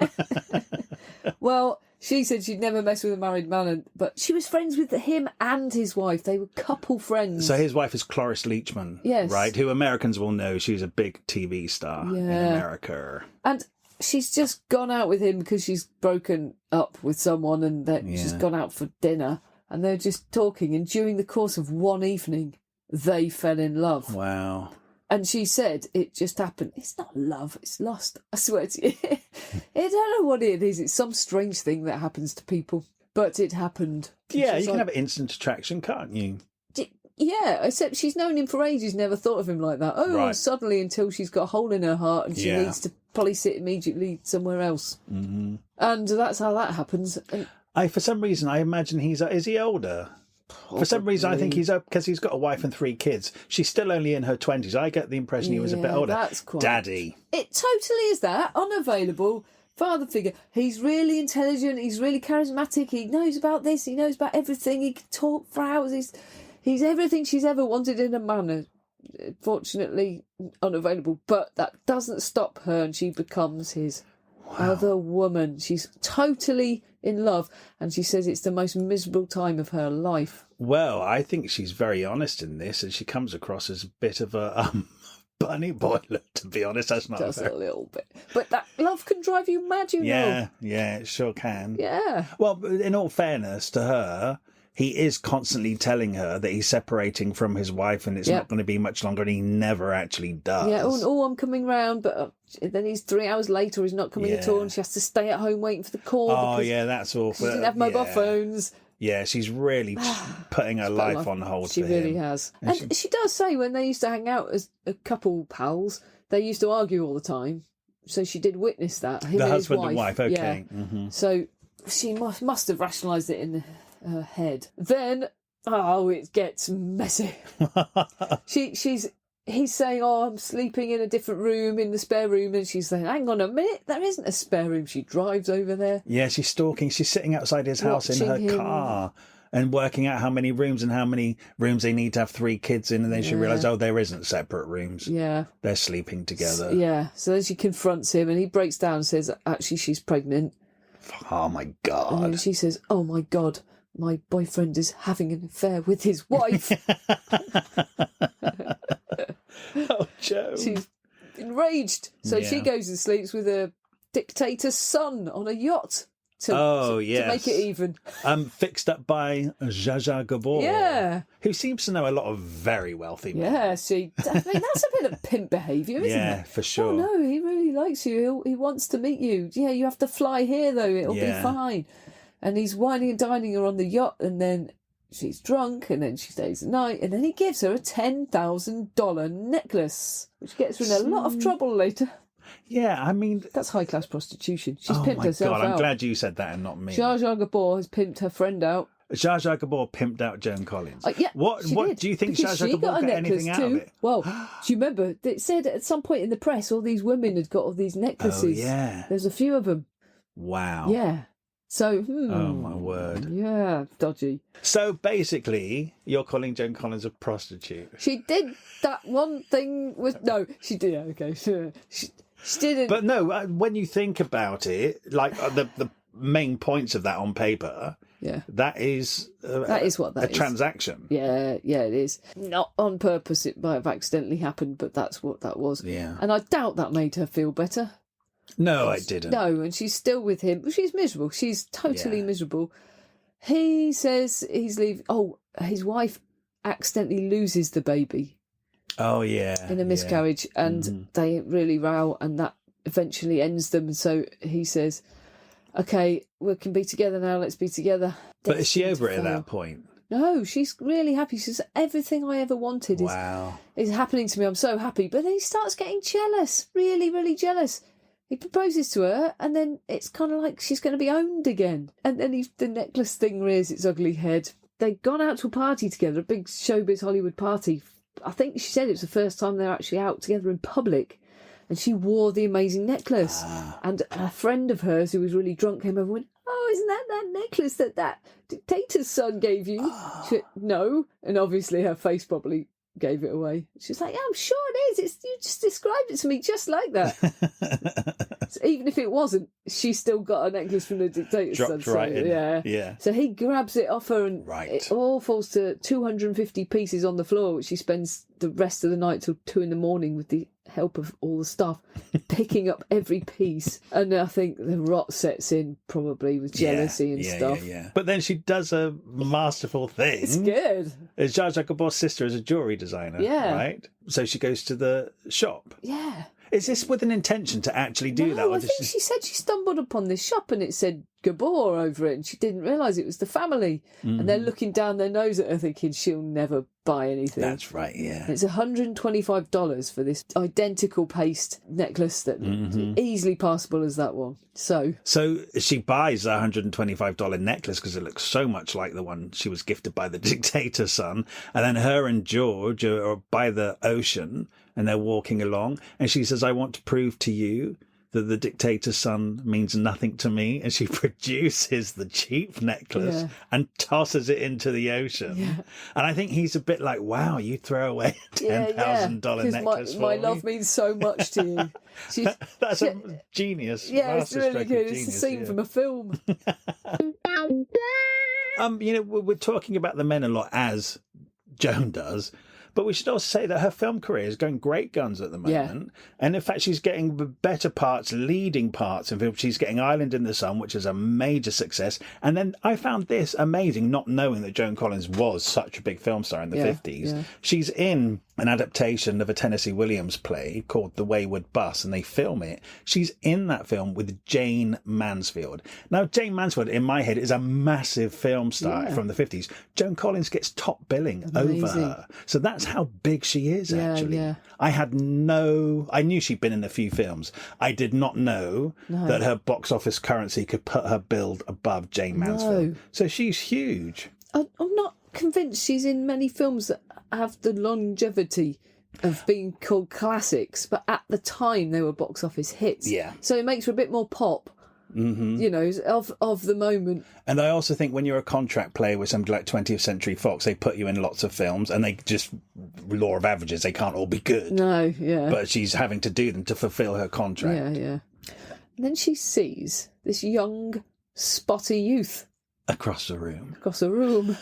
S1: Well, she said she'd never mess with a married man, but she was friends with him and his wife. They were couple friends.
S2: So his wife is Cloris Leachman, right? Who Americans will know. She's a big TV star in America.
S1: And she's just gone out with him because she's broken up with someone and she's gone out for dinner. And they're just talking. And during the course of one evening, they fell in love.
S2: Wow.
S1: And she said it just happened. It's not love, it's lust. I swear to you. I don't know what it is. It's some strange thing that happens to people. But it happened.
S2: Yeah, you can have instant attraction, can't you?
S1: Yeah, except she's known him for ages, never thought of him like that. Oh, suddenly until she's got a hole in her heart and she needs to police it immediately somewhere else. Mm-hmm. And that's how that happens. And
S2: for some reason, I imagine is he older? Probably. For some reason, I think he's up because he's got a wife and 3 kids. She's still only in her 20s. I get the impression he was a bit older.
S1: That's quite...
S2: Daddy.
S1: It totally is that. Unavailable. Father figure. He's really intelligent. He's really charismatic. He knows about this. He knows about everything. He can talk for hours. He's everything she's ever wanted in a man. Fortunately, unavailable. But that doesn't stop her and she becomes his other woman. She's totally in love, and she says it's the most miserable time of her life.
S2: Well, I think she's very honest in this, and she comes across as a bit of a bunny boiler, to be honest. That's not
S1: just a little bit. But that love can drive you mad, you know.
S2: Yeah, it sure can.
S1: Yeah.
S2: Well, in all fairness to her, he is constantly telling her that he's separating from his wife and it's not going to be much longer, and he never actually does.
S1: Yeah, I'm coming round, but then he's 3 hours later, he's not coming at all, and she has to stay at home waiting for the call.
S2: Oh, yeah, that's awful.
S1: She didn't have mobile phones.
S2: Yeah, she's really putting her life on hold.
S1: She really has. And she does say when they used to hang out as a couple pals, they used to argue all the time. So she did witness that.
S2: The husband and wife, okay.
S1: Yeah. Mm-hmm. So she must have rationalised it in her head. Then, it gets messy. He's saying, I'm sleeping in a different room, in the spare room, and she's saying, hang on a minute, there isn't a spare room. She drives over there. Yeah,
S2: she's stalking. She's sitting outside his house in her car and working out how many rooms they need to have 3 kids in, and then she realises, there isn't separate rooms.
S1: Yeah.
S2: They're sleeping together.
S1: Yeah, so then she confronts him, and he breaks down and says, actually, she's pregnant.
S2: Oh, my God.
S1: And then she says, oh, my God, my boyfriend is having an affair with his wife.
S2: Oh, Joan.
S1: She's enraged. So she goes and sleeps with a dictator's son on a yacht. to
S2: yes.
S1: make it even.
S2: Fixed up by Zsa Zsa Gabor.
S1: Yeah.
S2: Who seems to know a lot of very wealthy men.
S1: Yeah, I mean, that's a bit of pimp behaviour, isn't it?
S2: Yeah, for sure.
S1: Oh, no, he really likes you. He wants to meet you. Yeah, you have to fly here, though. It'll be fine. And he's whining and dining her on the yacht, and then she's drunk, and then she stays the night, and then he gives her a $10,000 necklace, which gets her in a lot of trouble later.
S2: Yeah, I mean...
S1: That's high-class prostitution. She's pimped herself out.
S2: I'm glad you said that and not me.
S1: Zsa Zsa Gabor has pimped her friend out.
S2: Zsa Zsa Gabor pimped out Joan Collins.
S1: Yeah,
S2: what
S1: did,
S2: do you think
S1: because
S2: Zsa Zsa Gabor got anything out of it?
S1: Well, do you remember? It said at some point in the press all these women had got all these necklaces.
S2: Oh, yeah.
S1: There's a few of them.
S2: Wow.
S1: Yeah. So,
S2: oh, my word.
S1: Yeah, dodgy.
S2: So, basically, you're calling Joan Collins a prostitute.
S1: She did that one thing with... No, she did. Okay. She didn't...
S2: But no, when you think about it, like the main points of that on paper...
S1: Yeah,
S2: that is
S1: what that is.
S2: A transaction.
S1: Yeah, it is. Not on purpose. It might have accidentally happened, but that's what that was.
S2: Yeah.
S1: And I doubt that made her feel better.
S2: No, I didn't.
S1: No, and she's still with him. She's miserable. She's totally miserable. He says he's leaving. Oh, his wife accidentally loses the baby.
S2: Oh, yeah.
S1: In a miscarriage, and they really row, and that eventually ends them. So he says, okay, we can be together now, let's be together.
S2: But is she over it at that point?
S1: No, she's really happy. She says, everything I ever wanted is happening to me. I'm so happy. But then he starts getting jealous, really, really jealous. He proposes to her, and then it's kind of like she's going to be owned again. And then the necklace thing rears its ugly head. They'd gone out to a party together, a big showbiz Hollywood party. I think she said it was the first time they're actually out together in public. And she wore the amazing necklace. And a friend of hers who was really drunk came over and went, oh, isn't that necklace that dictator's son gave you? She went, no. And obviously her face probably gave it away. She's like, yeah, I'm sure it is. You just described it to me just like that. So even if it wasn't, she still got a necklace from the dictator's son.
S2: Right in.
S1: Yeah. So he grabs it off her, and it all falls to 250 pieces on the floor, which she spends the rest of the night till 2 a.m. with the help of all the staff picking up every piece. And I think the rot sets in, probably with jealousy and stuff.
S2: Yeah. But then she does a masterful thing.
S1: It's good.
S2: Zsa Zsa Gabor's sister is a jewellery designer, right? So she goes to the shop.
S1: Yeah.
S2: Is this with an intention to actually do that?
S1: No, I think she said she stumbled upon this shop and it said Gabor over it, and she didn't realise it was the family. And they're looking down their nose at her thinking she'll never buy anything.
S2: That's right, yeah.
S1: And it's $125 for this identical paste necklace that easily passable as that one. So
S2: she buys a $125 necklace because it looks so much like the one she was gifted by the dictator's son. And then her and George are by the ocean and they're walking along. And she says, I want to prove to you that the dictator's son means nothing to me. And she produces the cheap necklace and tosses it into the ocean. Yeah. And I think he's a bit like, wow, you throw away a $10,000 necklace for
S1: my
S2: me.
S1: love means so much to you.
S2: That's a genius.
S1: Yeah, it's really good. It's a scene from a film.
S2: We're talking about the men a lot, as Joan does. But we should also say that her film career is going great guns at the moment. Yeah. And in fact, she's getting better parts, leading parts in film. She's getting Island in the Sun, which is a major success. And then I found this amazing, not knowing that Joan Collins was such a big film star in the 50s. Yeah. She's in an adaptation of a Tennessee Williams play called The Wayward Bus, and they film it. She's in that film with Jane Mansfield. Now, Jane Mansfield, in my head, is a massive film star from the 50s. Joan Collins gets top billing over her. So that's how big she is, actually. Yeah. I knew she'd been in a few films. I did not know that her box office currency could put her billed above Jane Mansfield. No. So she's huge.
S1: I'm not convinced she's in many films that have the longevity of being called classics, but at the time they were box office hits. Yeah. So it makes her a bit more pop. Of the moment.
S2: And I also think when you're a contract player with somebody like 20th Century Fox, they put you in lots of films and they just, law of averages, they can't all be good.
S1: No, yeah.
S2: But she's having to do them to fulfill her contract.
S1: Yeah. And then she sees this young, spotty youth
S2: across the room.
S1: Across the room.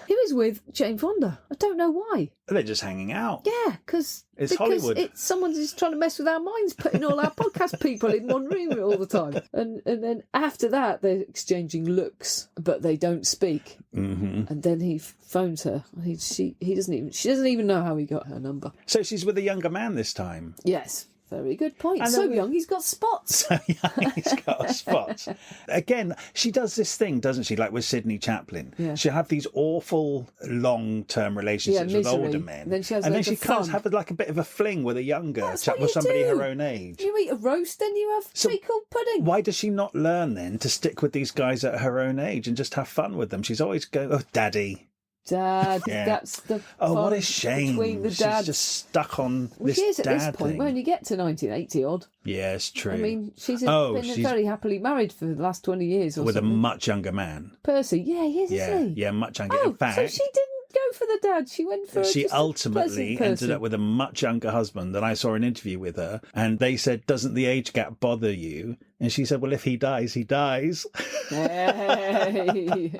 S1: He was with Jane Fonda. I don't know why.
S2: They're just hanging out.
S1: Yeah, because
S2: Hollywood.
S1: Someone's just trying to mess with our minds, putting all our podcast people in one room all the time. And then after that, they're exchanging looks, but they don't speak.
S2: Mm-hmm.
S1: And then he phones her. She doesn't even know how he got her number.
S2: So she's with a younger man this time.
S1: Yes. Very good point.
S2: And
S1: So young, he's got spots.
S2: So yeah, he's got spots. Again, she does this thing, doesn't she? Like with Sidney Chaplin.
S1: Yeah.
S2: She'll have these awful long-term relationships with
S1: misery.
S2: older men.
S1: Then she has
S2: and then
S1: loads
S2: she
S1: of
S2: can't
S1: fun.
S2: have like a bit of a fling with a younger
S1: That's
S2: chap,
S1: what
S2: with
S1: you
S2: somebody
S1: do.
S2: her own age.
S1: You eat a roast, then you have
S2: So
S1: treacle pudding.
S2: Why does she not learn then to stick with these guys at her own age and just have fun with them? She's always going, oh, daddy.
S1: Dad,
S2: Yeah.
S1: that's the
S2: Oh, what
S1: fun
S2: a shame.
S1: between the
S2: She's
S1: dads.
S2: just stuck on
S1: Well,
S2: this
S1: she is at
S2: dad
S1: this point.
S2: thing.
S1: When you get to 1980 odd,
S2: Yeah, it's true.
S1: I mean, she's
S2: she's
S1: very happily married for the last 20 years or
S2: with
S1: something.
S2: a much younger man.
S1: Percy, yeah, he is,
S2: Yeah,
S1: isn't he?
S2: yeah, much younger.
S1: Oh,
S2: In fact,
S1: so she didn't go for the dad. She went for
S2: she
S1: just a
S2: ultimately
S1: pleasant
S2: ended
S1: person.
S2: up with a much younger husband. And I saw an interview with her, and they said, "Doesn't the age gap bother you?" And she said, "Well, if he dies, he dies."
S1: Hey.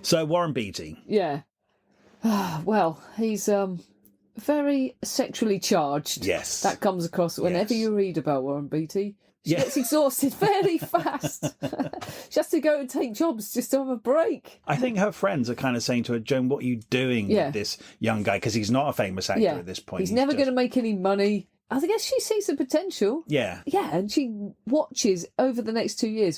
S2: So Warren Beatty.
S1: Yeah. Well, he's very sexually charged.
S2: Yes.
S1: That comes across whenever
S2: Yes.
S1: you read about Warren Beatty. She
S2: Yeah.
S1: gets exhausted very fast. She has to go and take jobs just to have a break.
S2: I think her friends are kind of saying to her, "Joan, what are you doing
S1: Yeah.
S2: with this young guy?" Because he's not a famous actor
S1: Yeah.
S2: at this point.
S1: He's never
S2: just-
S1: going to make any money. I guess she sees the potential.
S2: Yeah.
S1: Yeah, and she watches, over the next 2 years,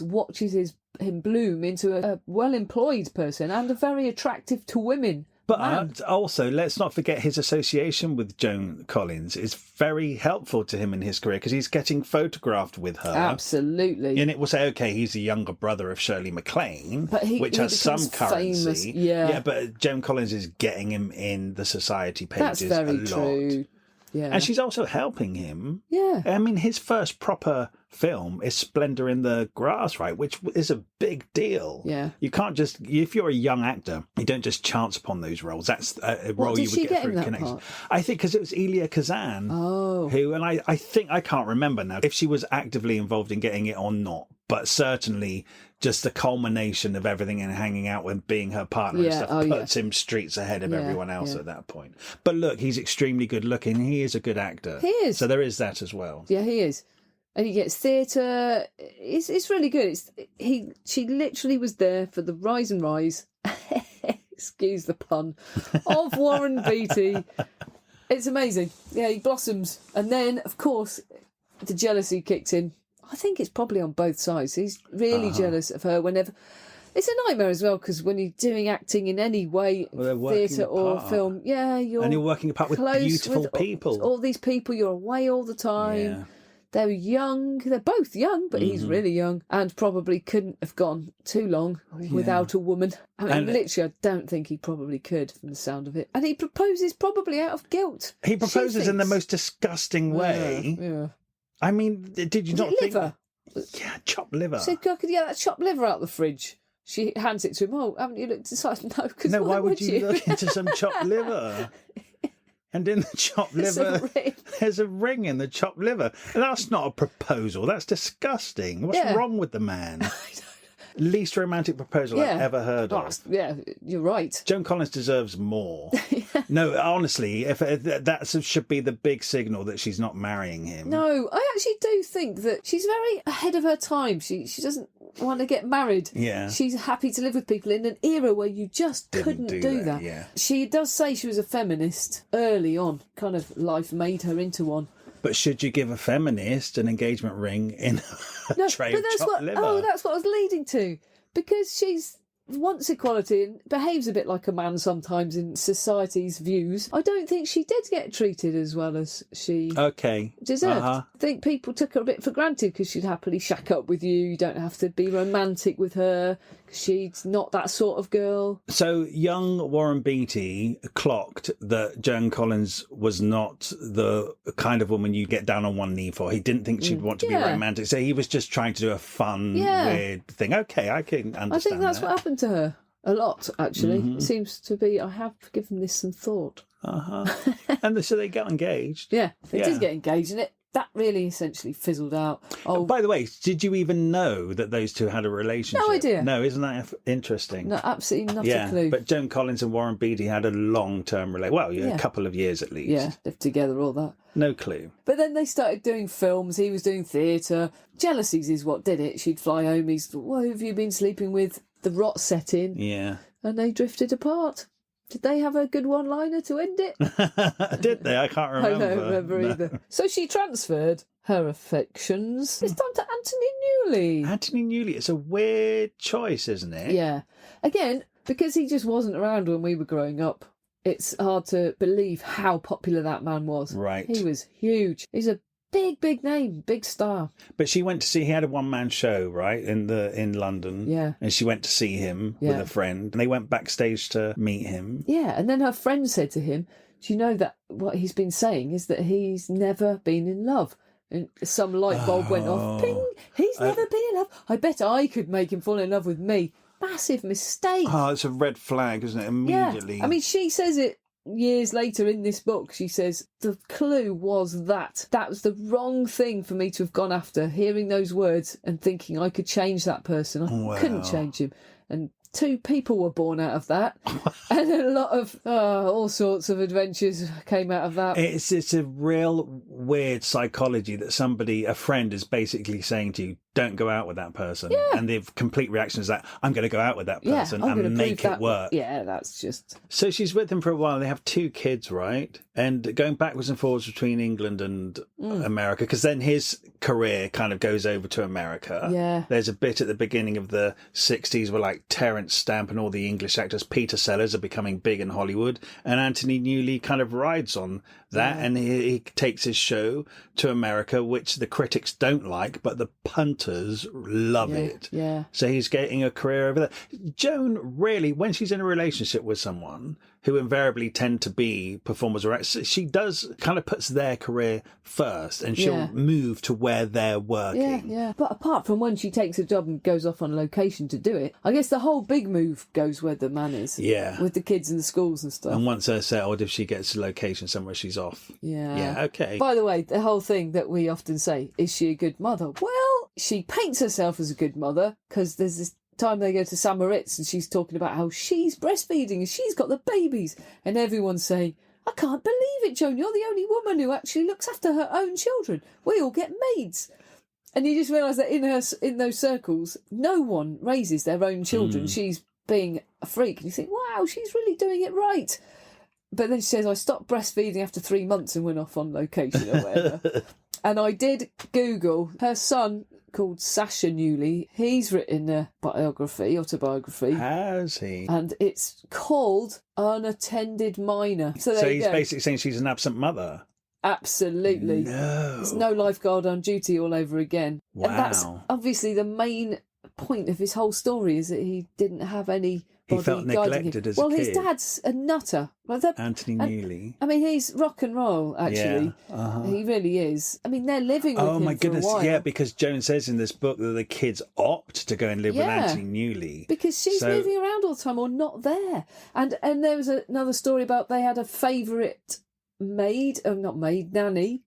S1: him bloom into a well-employed person and a very attractive to women.
S2: But
S1: man.
S2: also, let's not forget his association with Joan Collins is very helpful to him in his career because he's getting photographed with her.
S1: Absolutely.
S2: And it will say, okay, he's the younger brother of Shirley MacLaine,
S1: But
S2: which
S1: he
S2: has some
S1: becomes
S2: currency.
S1: famous, yeah.
S2: But Joan Collins is getting him in the society pages
S1: That's very
S2: a lot.
S1: true. Yeah.
S2: And she's also helping him.
S1: Yeah.
S2: I mean, his first proper film is Splendor in the Grass, right? Which is a big deal.
S1: Yeah.
S2: You can't just, if you're a young actor, you don't just chance upon those roles. That's a role
S1: did
S2: you would
S1: she
S2: get
S1: get
S2: through
S1: in that
S2: connection.
S1: part?
S2: I think because it was Elia Kazan,
S1: Oh.
S2: who, and I think, I can't remember now if she was actively involved in getting it or not, but certainly just the culmination of everything and hanging out with being her partner and
S1: Yeah,
S2: stuff
S1: oh, yeah.
S2: puts him streets ahead of
S1: Yeah,
S2: everyone else
S1: yeah.
S2: at that point. But look, he's extremely good looking. He is a good actor.
S1: He is.
S2: So there is that as well.
S1: Yeah, he is. And he gets theatre. It's really good. She literally was there for the rise and rise. Excuse the pun. Of Warren Beatty. It's amazing. Yeah, he blossoms. And then, of course, the jealousy kicks in. I think it's probably on both sides. He's really jealous of her whenever... It's a nightmare as well, because when you're doing acting in any way,
S2: they're working
S1: theatre or
S2: apart.
S1: film, you're...
S2: And you're working apart with
S1: close
S2: beautiful
S1: with
S2: people.
S1: All these people, you're away all the time.
S2: Yeah.
S1: They're young. They're both young, but he's really young and probably couldn't have gone too long without a woman. I mean,
S2: And-
S1: literally, I don't think he probably could from the sound of it. And he proposes probably out of guilt.
S2: He proposes in the
S1: thinks-
S2: most disgusting way.
S1: Yeah.
S2: I mean, did you
S1: Was
S2: not
S1: it
S2: think...
S1: liver?
S2: Yeah, chopped liver.
S1: Said, I could get that chopped liver out of the fridge. She hands it to him. Oh, haven't you looked inside? No, because
S2: No, why would you look into some chopped liver? And in the chopped
S1: It's a
S2: liver,
S1: ring.
S2: there's a ring in the chopped liver. And that's not a proposal. That's disgusting. What's
S1: Yeah.
S2: wrong with the man? Least romantic proposal
S1: Yeah.
S2: I've ever heard
S1: Oh,
S2: of.
S1: yeah, you're right.
S2: Joan Collins deserves more. No, honestly, if that should be the big signal that she's not marrying him.
S1: No, I actually do think that she's very ahead of her time. She doesn't want to get married.
S2: Yeah.
S1: She's happy to live with people in an era where you just
S2: Didn't
S1: couldn't
S2: do
S1: do
S2: that,
S1: that.
S2: yeah.
S1: She does say she was a feminist early on. Kind of life made her into one.
S2: But should you give a feminist an engagement ring in a
S1: No,
S2: tray
S1: but
S2: of
S1: that's
S2: chopped
S1: what.
S2: liver?
S1: Oh, that's what I was leading to. Because she's wants equality and behaves a bit like a man sometimes in society's views. I don't think she did get treated as well as she
S2: Okay.
S1: deserved.
S2: Uh-huh.
S1: I think people took her a bit for granted because she'd happily shack up with you. You don't have to be romantic with her. She's not that sort of girl.
S2: So young Warren Beatty clocked that Joan Collins was not the kind of woman you get down on one knee for. He didn't think she'd want to be
S1: Yeah.
S2: romantic. So he was just trying to do a fun,
S1: Yeah.
S2: weird thing. Okay, I can understand
S1: I think that's
S2: that.
S1: what happened to her. A lot, actually. It seems to be. I have given this some thought.
S2: Uh-huh. And so they got engaged.
S1: Yeah, they
S2: Yeah.
S1: did get engaged, and it that really essentially fizzled out. Oh,
S2: By the way, did you even know that those two had a relationship?
S1: No idea.
S2: No, isn't that interesting?
S1: no, absolutely not a clue.
S2: But Joan Collins and Warren Beatty had a long-term relationship. Well, a couple of years at least.
S1: Yeah, lived together, all that.
S2: No clue.
S1: But then they started doing films. He was doing theatre. Jealousies is what did it. She'd fly home. He's, what have you been sleeping with? The rot set in.
S2: Yeah.
S1: And they drifted apart. Did they have a good one-liner to end it?
S2: Did they? I can't remember.
S1: I don't remember either. So she transferred her affections. It's done to Anthony Newley.
S2: Anthony Newley. It's a weird choice, isn't it?
S1: Yeah. Again, because he just wasn't around when we were growing up, it's hard to believe how popular that man was.
S2: Right.
S1: He was huge. He's a big name, big star.
S2: But she went to see, he had a one-man show, right, in London.
S1: Yeah.
S2: And she went to see him with a friend. And they went backstage to meet him.
S1: Yeah, and then her friend said to him, do you know that what he's been saying is that he's never been in love? And some light bulb went off. Ping! He's never been in love. I bet I could make him fall in love with me. Massive mistake.
S2: Oh, it's a red flag, isn't it? Immediately.
S1: Yeah. I mean, she says it years later in this book. She says the clue was that was the wrong thing for me to have gone after, hearing those words and thinking I could change that person. I couldn't change him. And 2 people were born out of that, and a lot of all sorts of adventures came out of that.
S2: It's a real weird psychology that a friend is basically saying to you, don't go out with that person.
S1: Yeah.
S2: And the complete reaction is that I'm going to go out with that person and make it work.
S1: Yeah, that's just...
S2: So she's with him for a while. They have 2 kids, right? And going backwards and forwards between England and America, because then his career kind of goes over to America.
S1: Yeah.
S2: There's a bit at the beginning of the 60s where like Terence Stamp and all the English actors, Peter Sellers, are becoming big in Hollywood. And Anthony Newley kind of rides on that. And he takes his show to America, which the critics don't like, but the punters love it.
S1: Yeah.
S2: So he's getting a career over there. Joan, really, when she's in a relationship with someone who invariably tend to be performers or actors, she does kind of puts their career first, and she'll move to where they're working.
S1: Yeah. But apart from when she takes a job and goes off on location to do it, I guess the whole big move goes where the man is.
S2: Yeah.
S1: With the kids and the schools and stuff.
S2: And once they're settled, if she gets a location somewhere, she's off.
S1: Yeah.
S2: Yeah, okay.
S1: By the way, the whole thing that we often say, is she a good mother? Well, she paints herself as a good mother, because there's this time they go to St. Moritz and she's talking about how she's breastfeeding and she's got the babies, and everyone's saying, I can't believe it, Joan, you're the only woman who actually looks after her own children. We all get maids. And you just realise that in those circles, no one raises their own children. She's being a freak. And you think, wow, she's really doing it right. But then she says, I stopped breastfeeding after 3 months and went off on location or whatever. And I did Google her son, called Sasha Newley. He's written a autobiography.
S2: Has he?
S1: And it's called Unattended Minor. So
S2: he's basically saying she's an absent mother.
S1: Absolutely.
S2: No.
S1: It's no lifeguard on duty all over again.
S2: Wow.
S1: And that's obviously the main point of his whole story, is that he didn't have any.
S2: He felt neglected as a kid.
S1: Well, his dad's a nutter.
S2: Anthony Newley.
S1: I mean, he's rock and roll, actually.
S2: Yeah.
S1: He really is. I mean, they're living with him.
S2: Oh, my goodness.
S1: For a while.
S2: Yeah, because Joan says in this book that the kids opt to go and live with Anthony Newley.
S1: Because she's moving around all the time or not there. And there was another story about they had a favourite nanny.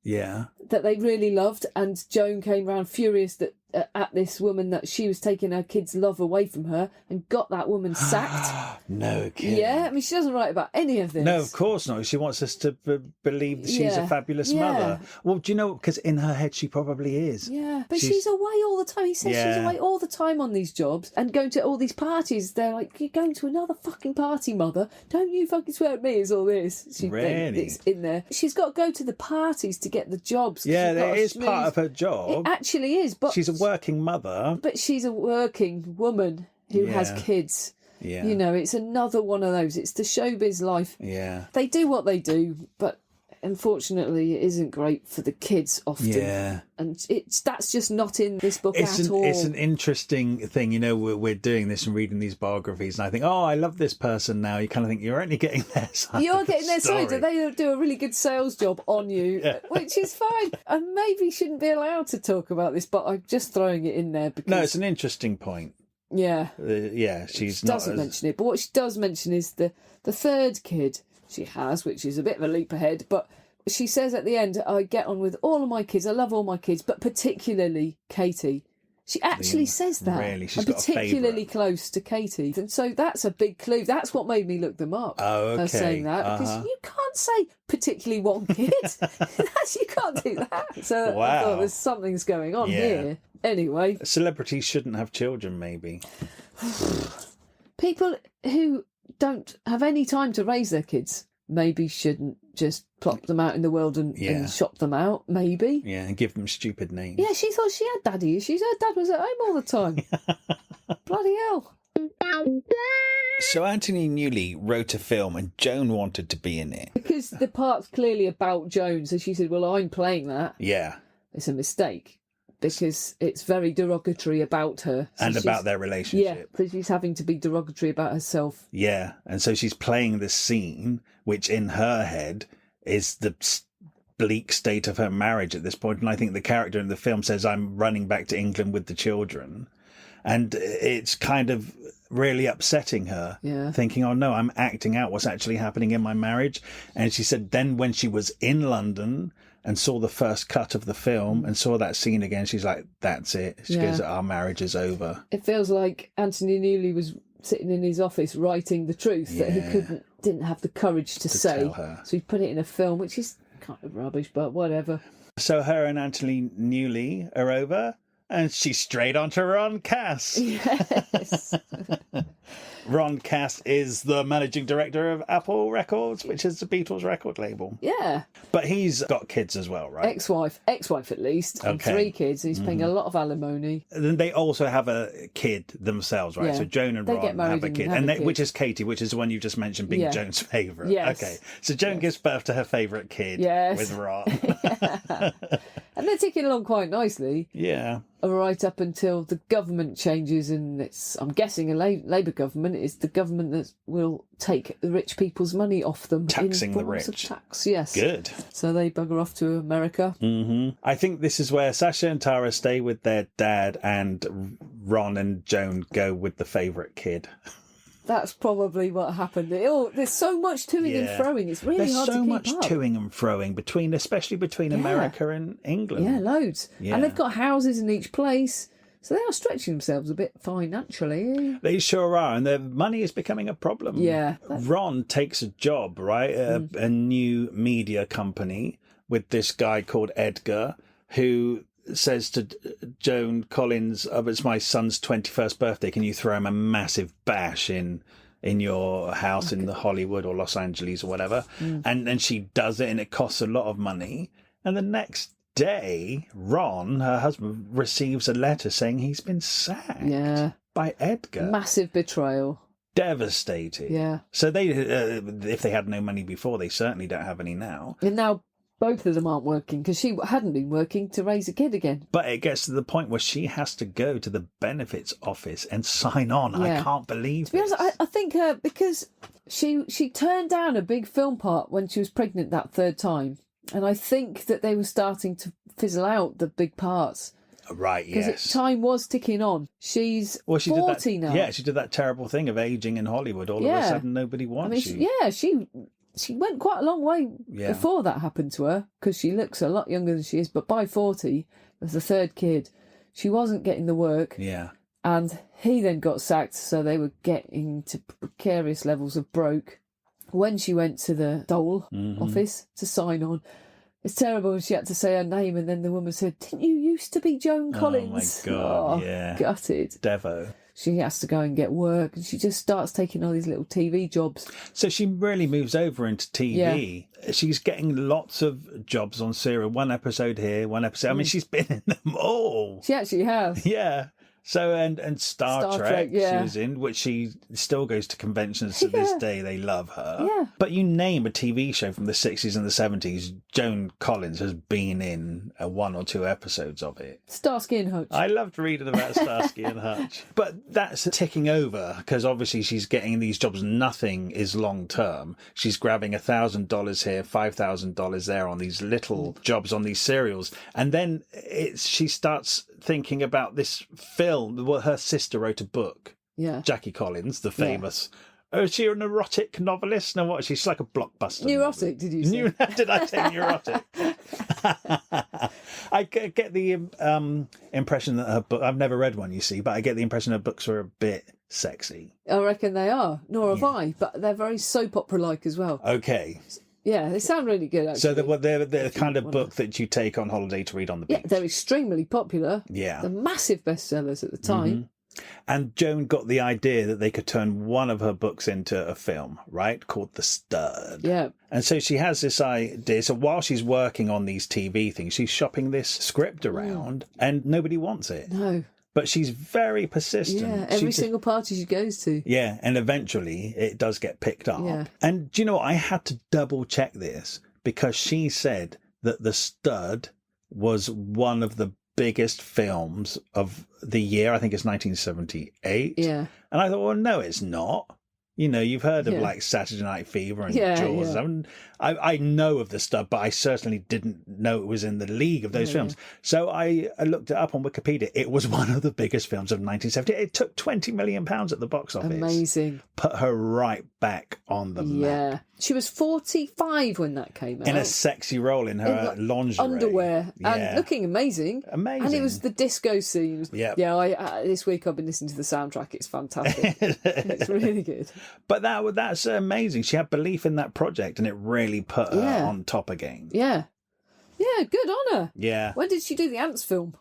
S2: Yeah.
S1: That they really loved. And Joan came round furious that at this woman, that she was taking her kids' love away from her, and got that woman sacked.
S2: No kidding.
S1: Yeah, I mean, she doesn't write about any of this.
S2: No, of course not. She wants us to believe that she's a fabulous mother. Well, do you know, because in her head she probably is.
S1: Yeah, but she's away all the time. He says she's away all the time on these jobs and going to all these parties. They're like, you're going to another fucking party, mother. Don't you fucking swear at me, is all this.
S2: Really?
S1: It's in there. She's got to go to the parties to get the jobs.
S2: Yeah, that is part of her job.
S1: It actually is, but
S2: she's a working mother.
S1: But she's a working woman who has kids.
S2: Yeah.
S1: You know, it's another one of those. It's the showbiz life.
S2: Yeah.
S1: They do what they do, but unfortunately it isn't great for the kids often.
S2: Yeah.
S1: And that's just not in this book at all.
S2: It's an interesting thing. You know, we're doing this and reading these biographies, and I think, oh, I love this person now. You kind of think you're only getting their side.
S1: You're getting their
S2: story.
S1: side, and they do a really good sales job on you, which is fine. I maybe shouldn't be allowed to talk about this, but I'm just throwing it in there because...
S2: No, it's an interesting point.
S1: Yeah.
S2: She
S1: doesn't mention it, but what she does mention is the third kid she has, which is a bit of a leap ahead, but she says at the end, I get on with all of my kids. I love all my kids, but particularly Katie. She actually says that.
S2: Really? She's
S1: I'm
S2: got a
S1: particularly
S2: favourite.
S1: close to Katie. And so that's a big clue. That's what made me look them up.
S2: Oh, okay.
S1: Her saying that. Because you can't say particularly one kid. You can't do that. So I
S2: Wow.
S1: thought there's something's going on
S2: Yeah.
S1: here. Anyway.
S2: Celebrities shouldn't have children, maybe.
S1: People who don't have any time to raise their kids maybe shouldn't just plop them out in the world and shop them out, maybe.
S2: Yeah, and give them stupid names.
S1: Yeah, she thought she had daddy issues. Her dad was at home all the time. Bloody hell.
S2: So Anthony Newley wrote a film and Joan wanted to be in it.
S1: Because the part's clearly about Joan, so she said, well, I'm playing that.
S2: Yeah.
S1: It's a mistake. Because it's very derogatory about her. So
S2: And about their relationship.
S1: Yeah, so she's having to be derogatory about herself.
S2: Yeah, and so she's playing this scene, which in her head is the bleak state of her marriage at this point. And I think the character in the film says, I'm running back to England with the children. And it's kind of really upsetting her, thinking, oh no, I'm acting out what's actually happening in my marriage. And she said then when she was in London and saw the first cut of the film and saw that scene again, she's like, that's it. She goes, our marriage is over.
S1: It feels like Anthony Newley was sitting in his office writing the truth that he didn't have the courage to say.
S2: Tell her.
S1: So he put it in a film, which is kind of rubbish, but whatever.
S2: So her and Anthony Newley are over, and she's straight on to Ron Cass.
S1: Yes.
S2: Ron Cass is the managing director of Apple Records, which is the Beatles record label.
S1: Yeah.
S2: But he's got kids as well, right?
S1: Ex-wife at least, and 3 kids. He's paying a lot of alimony.
S2: Then they also have a kid themselves, right?
S1: Yeah.
S2: So Joan and
S1: They
S2: Ron
S1: get married
S2: have a
S1: and
S2: kid,
S1: have a kid.
S2: which is Katie, which is the one you just mentioned being Joan's favourite.
S1: Yes.
S2: Okay, so Joan gives birth to her favourite kid with Ron.
S1: And they're ticking along quite nicely.
S2: Yeah.
S1: Right up until the government changes, and it's, I'm guessing, a Labour government is the government that will take the rich people's money off them.
S2: Taxing
S1: in
S2: the
S1: forms
S2: rich.
S1: Of tax, yes.
S2: Good.
S1: So they bugger off to America.
S2: I think this is where Sasha and Tara stay with their dad and Ron and Joan go with the favourite kid.
S1: That's probably what happened. There's so much toing and froing. It's really hard to keep up.
S2: There's so much toing and froing especially between America and England.
S1: Yeah, loads.
S2: Yeah.
S1: And they've got houses in each place. So they are stretching themselves a bit financially.
S2: They sure are, and their money is becoming a problem.
S1: Yeah.
S2: Ron takes a job, right? A new media company with this guy called Edgar, who says to Joan Collins, oh, it's my son's 21st birthday. Can you throw him a massive bash in your house in the Hollywood or Los Angeles or whatever? And she does it, and it costs a lot of money. And the next day, Ron, her husband, receives a letter saying he's been sacked by Edgar.
S1: Massive betrayal.
S2: Devastated.
S1: Yeah.
S2: So they, if they had no money before, they certainly don't have any now.
S1: And now both of them aren't working because she hadn't been working to raise a kid again.
S2: But it gets to the point where she has to go to the benefits office and sign on. I can't believe
S1: it. To be honest, I think because she turned down a big film part when she was pregnant that 3rd time. And I think that they were starting to fizzle out the big parts.
S2: Right, yes.
S1: Because time was ticking on. She's 40 now.
S2: Yeah, she did that terrible thing of aging in Hollywood. All of a sudden, nobody wants you.
S1: She went quite a long way before that happened to her, because she looks a lot younger than she is. But by 40, as the 3rd kid, she wasn't getting the work.
S2: Yeah.
S1: And he then got sacked, so they were getting to precarious levels of broke. When she went to the Dole office to sign on, it's terrible. She had to say her name, and then the woman said, "Didn't you used to be Joan Collins?"
S2: Oh my God, yeah.
S1: Gutted.
S2: Devo.
S1: She has to go and get work, and she just starts taking all these little TV jobs.
S2: So she really moves over into TV. Yeah. She's getting lots of jobs on serial. One episode here, one episode. I mean, she's been in them all.
S1: She actually has.
S2: Yeah. So, and Star Trek she was in, which she still goes to conventions to this day. They love her.
S1: Yeah.
S2: But you name a TV show from the 60s and the 70s, Joan Collins has been in 1 or 2 episodes of it.
S1: Starsky and Hutch.
S2: I loved reading about Starsky and Hutch. But that's ticking over, because obviously she's getting these jobs. Nothing is long term. She's grabbing $1,000 here, $5,000 there on these little jobs on these serials. And then she starts thinking about this film. Well, her sister wrote a book.
S1: Yeah.
S2: Jackie Collins, the famous Oh, is she an erotic novelist? No, what? She's like a blockbuster.
S1: Neurotic, did you say?
S2: Did I say neurotic? I get the impression that her book... I've never read one, you see, but I get the impression her books are a bit sexy.
S1: I reckon they are. Nor have I, but they're very soap opera-like as well.
S2: Okay.
S1: Yeah, they sound really good, actually.
S2: So they're the kind of book that you take on holiday to read on the beach.
S1: Yeah, they're extremely popular.
S2: Yeah.
S1: They're massive bestsellers at the time.
S2: Mm-hmm. And Joan got the idea that they could turn one of her books into a film, right? Called The Stud.
S1: Yeah.
S2: And so she has this idea. So while she's working on these TV things, she's shopping this script around and nobody wants it.
S1: No.
S2: But she's very persistent.
S1: Yeah, every single party she goes to.
S2: Yeah, and eventually it does get picked up.
S1: Yeah.
S2: And do you know, I had to double check this because she said that The Stud was one of the biggest films of the year. I think it's 1978.
S1: Yeah.
S2: And I thought, well, no, it's not. You know, you've heard of like Saturday Night Fever and Jaws.
S1: Yeah.
S2: I know of the stuff, but I certainly didn't know it was in the league of those films. So I looked it up on Wikipedia. It was one of the biggest films of 1970. It took £20 million at the box office.
S1: Amazing.
S2: Put her right back on the map.
S1: Yeah. She was 45 when that came out.
S2: In a sexy role in her lingerie.
S1: Underwear. And looking amazing.
S2: Amazing.
S1: And it was the disco scene.
S2: Yeah.
S1: Yeah, this week I've been listening to the soundtrack. It's fantastic. It's really good.
S2: But that's amazing. She had belief in that project and it really put her on top again.
S1: Yeah. Yeah, good on her.
S2: Yeah.
S1: When did she do the Ants film?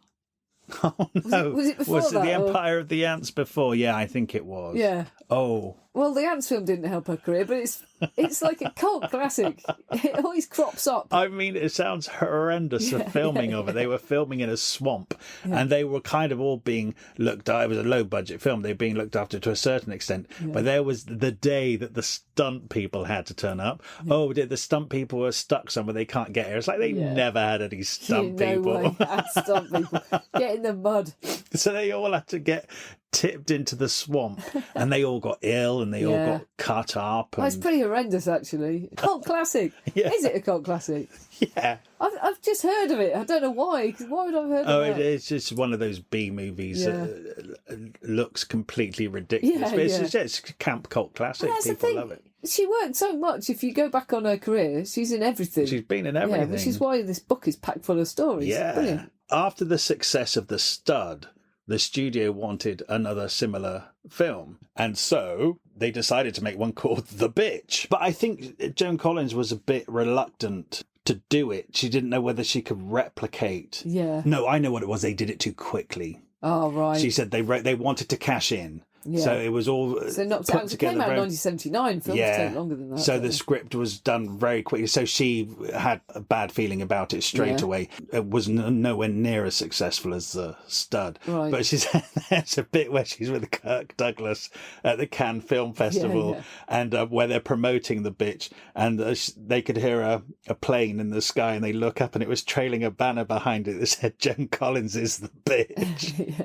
S2: Oh, no.
S1: Was it before that?
S2: The Empire of the Ants before? Yeah, I think it was.
S1: Yeah.
S2: Oh.
S1: Well, the Ants film didn't help her career, but it's like a cult classic. It always crops up.
S2: I mean, it sounds horrendous, the filming of it. They were filming in a swamp and they were kind of all being looked at. It was a low-budget film. They were being looked after to a certain extent. But there was the day that the stunt people had to turn up. Oh, the stunt people were stuck somewhere. They can't get here. It's like they never had any stunt people.
S1: No way. Stunt people. Get in the mud.
S2: So they all had to get tipped into the swamp and they all got ill and they all got cut up. And...
S1: Well, it's pretty horrendous, actually. Cult classic. Is it a cult classic?
S2: Yeah.
S1: I've just heard of it. I don't know why. 'Cause why would I have heard of it?
S2: It's just one of those B movies that looks completely ridiculous. But it's a camp cult classic. People love it.
S1: She worked so much. If you go back on her career, she's in everything.
S2: She's been in everything.
S1: Yeah, which is why this book is packed full of stories.
S2: Yeah.
S1: Brilliant.
S2: After the success of The Stud, the studio wanted another similar film. And so they decided to make one called The Bitch. But I think Joan Collins was a bit reluctant to do it. She didn't know whether she could replicate.
S1: Yeah.
S2: No, I know what it was. They did it too quickly.
S1: Oh, right.
S2: She said they wanted to cash in. Yeah. So it was all
S1: not
S2: put
S1: it
S2: together.
S1: Came out in 1979. Films take longer than that.
S2: So the script was done very quickly. So she had a bad feeling about it straight away. It was nowhere near as successful as The Stud.
S1: Right.
S2: But she said there's a bit where she's with Kirk Douglas at the Cannes Film Festival and where they're promoting The Bitch and they could hear a plane in the sky and they look up and it was trailing a banner behind it that said Joan Collins is the bitch.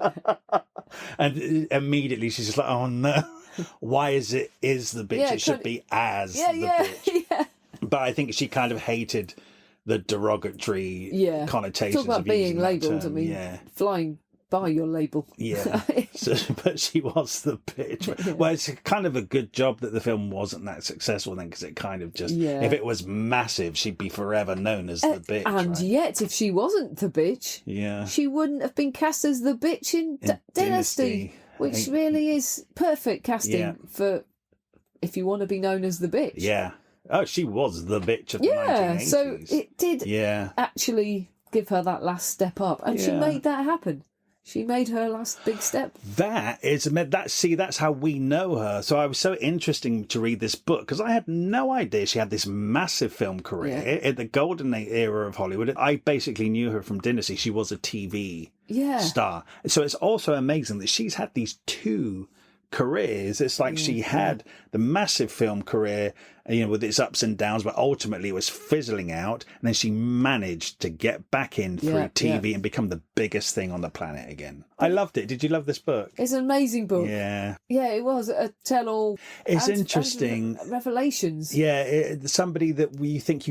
S2: And immediately she's just like, oh no, why is the bitch? It should be as the bitch.
S1: Yeah.
S2: But I think she kind of hated the derogatory connotations
S1: Talk about
S2: of
S1: being
S2: using
S1: labelled.
S2: That term.
S1: I mean, flying by your label.
S2: Yeah. But she was the bitch. Well, it's kind of a good job that the film wasn't that successful then, because it kind of just, if it was massive, she'd be forever known as the bitch.
S1: And yet, if she wasn't the bitch, she wouldn't have been cast as the bitch in Dynasty, which really is perfect casting for if you want to be known as the bitch.
S2: Yeah. Oh, she was the bitch of the 1980s.
S1: So it did actually give her that last step up, and she made that happen. She made her last big step. That's how we know her. So I was so interesting to read this book because I had no idea she had this massive film career in the golden era of Hollywood. I basically knew her from Dynasty. She was a TV star. So it's also amazing that she's had these two careers. It's like she had the massive film career
S2: with its ups and downs, but ultimately it was fizzling out. And then she managed to get back in through TV and become the biggest thing on the planet again. I loved it. Did you love this book?
S1: It's an amazing book.
S2: Yeah.
S1: Yeah, it was a tell-all.
S2: It's interesting.
S1: Revelations.
S2: Yeah, somebody that we think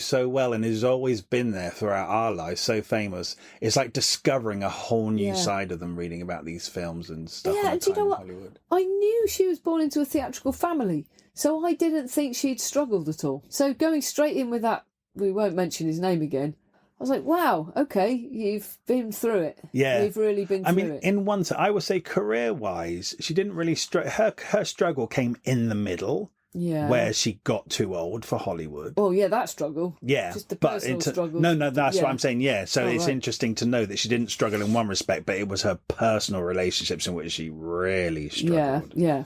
S2: so well and has always been there throughout our lives, so famous. It's like discovering a whole new side of them, reading about these films and stuff.
S1: Yeah, and do you know what?
S2: Hollywood.
S1: I knew she was born into a theatrical family, so I didn't think she'd struggled at all. So going straight in with that, we won't mention his name again. I was like, wow, okay, you've been through it.
S2: Yeah.
S1: You've really been through it.
S2: In one sense, I would say career-wise, she didn't really... her struggle came in the middle, where she got too old for Hollywood.
S1: Oh, yeah, that struggle.
S2: Yeah.
S1: Just the personal struggle.
S2: No, that's what I'm saying, yeah. So it's interesting to know that she didn't struggle in one respect, but it was her personal relationships in which she really struggled.
S1: Yeah.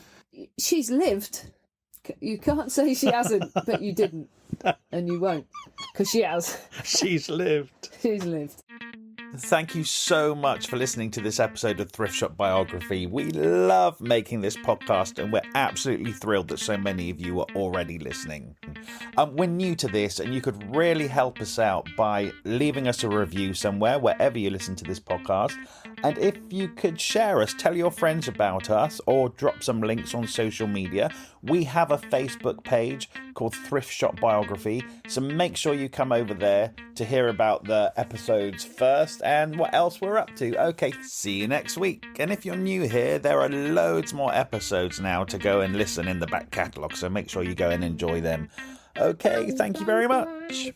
S1: She's lived. You can't say she hasn't, but you didn't. And you won't, because she has.
S2: She's lived.
S1: She's lived.
S3: Thank you so much for listening to this episode of Thrift Shop Biography. We love making this podcast and we're absolutely thrilled that so many of you are already listening. We're new to this and you could really help us out by leaving us a review somewhere, wherever you listen to this podcast. And if you could share us, tell your friends about us or drop some links on social media. We have a Facebook page called Thrift Shop Biography, so make sure you come over there to hear about the episodes first and what else we're up to. Okay, see you next week. And if you're new here, there are loads more episodes now to go and listen in the back catalogue, so make sure you go and enjoy them. Okay, thank you very much.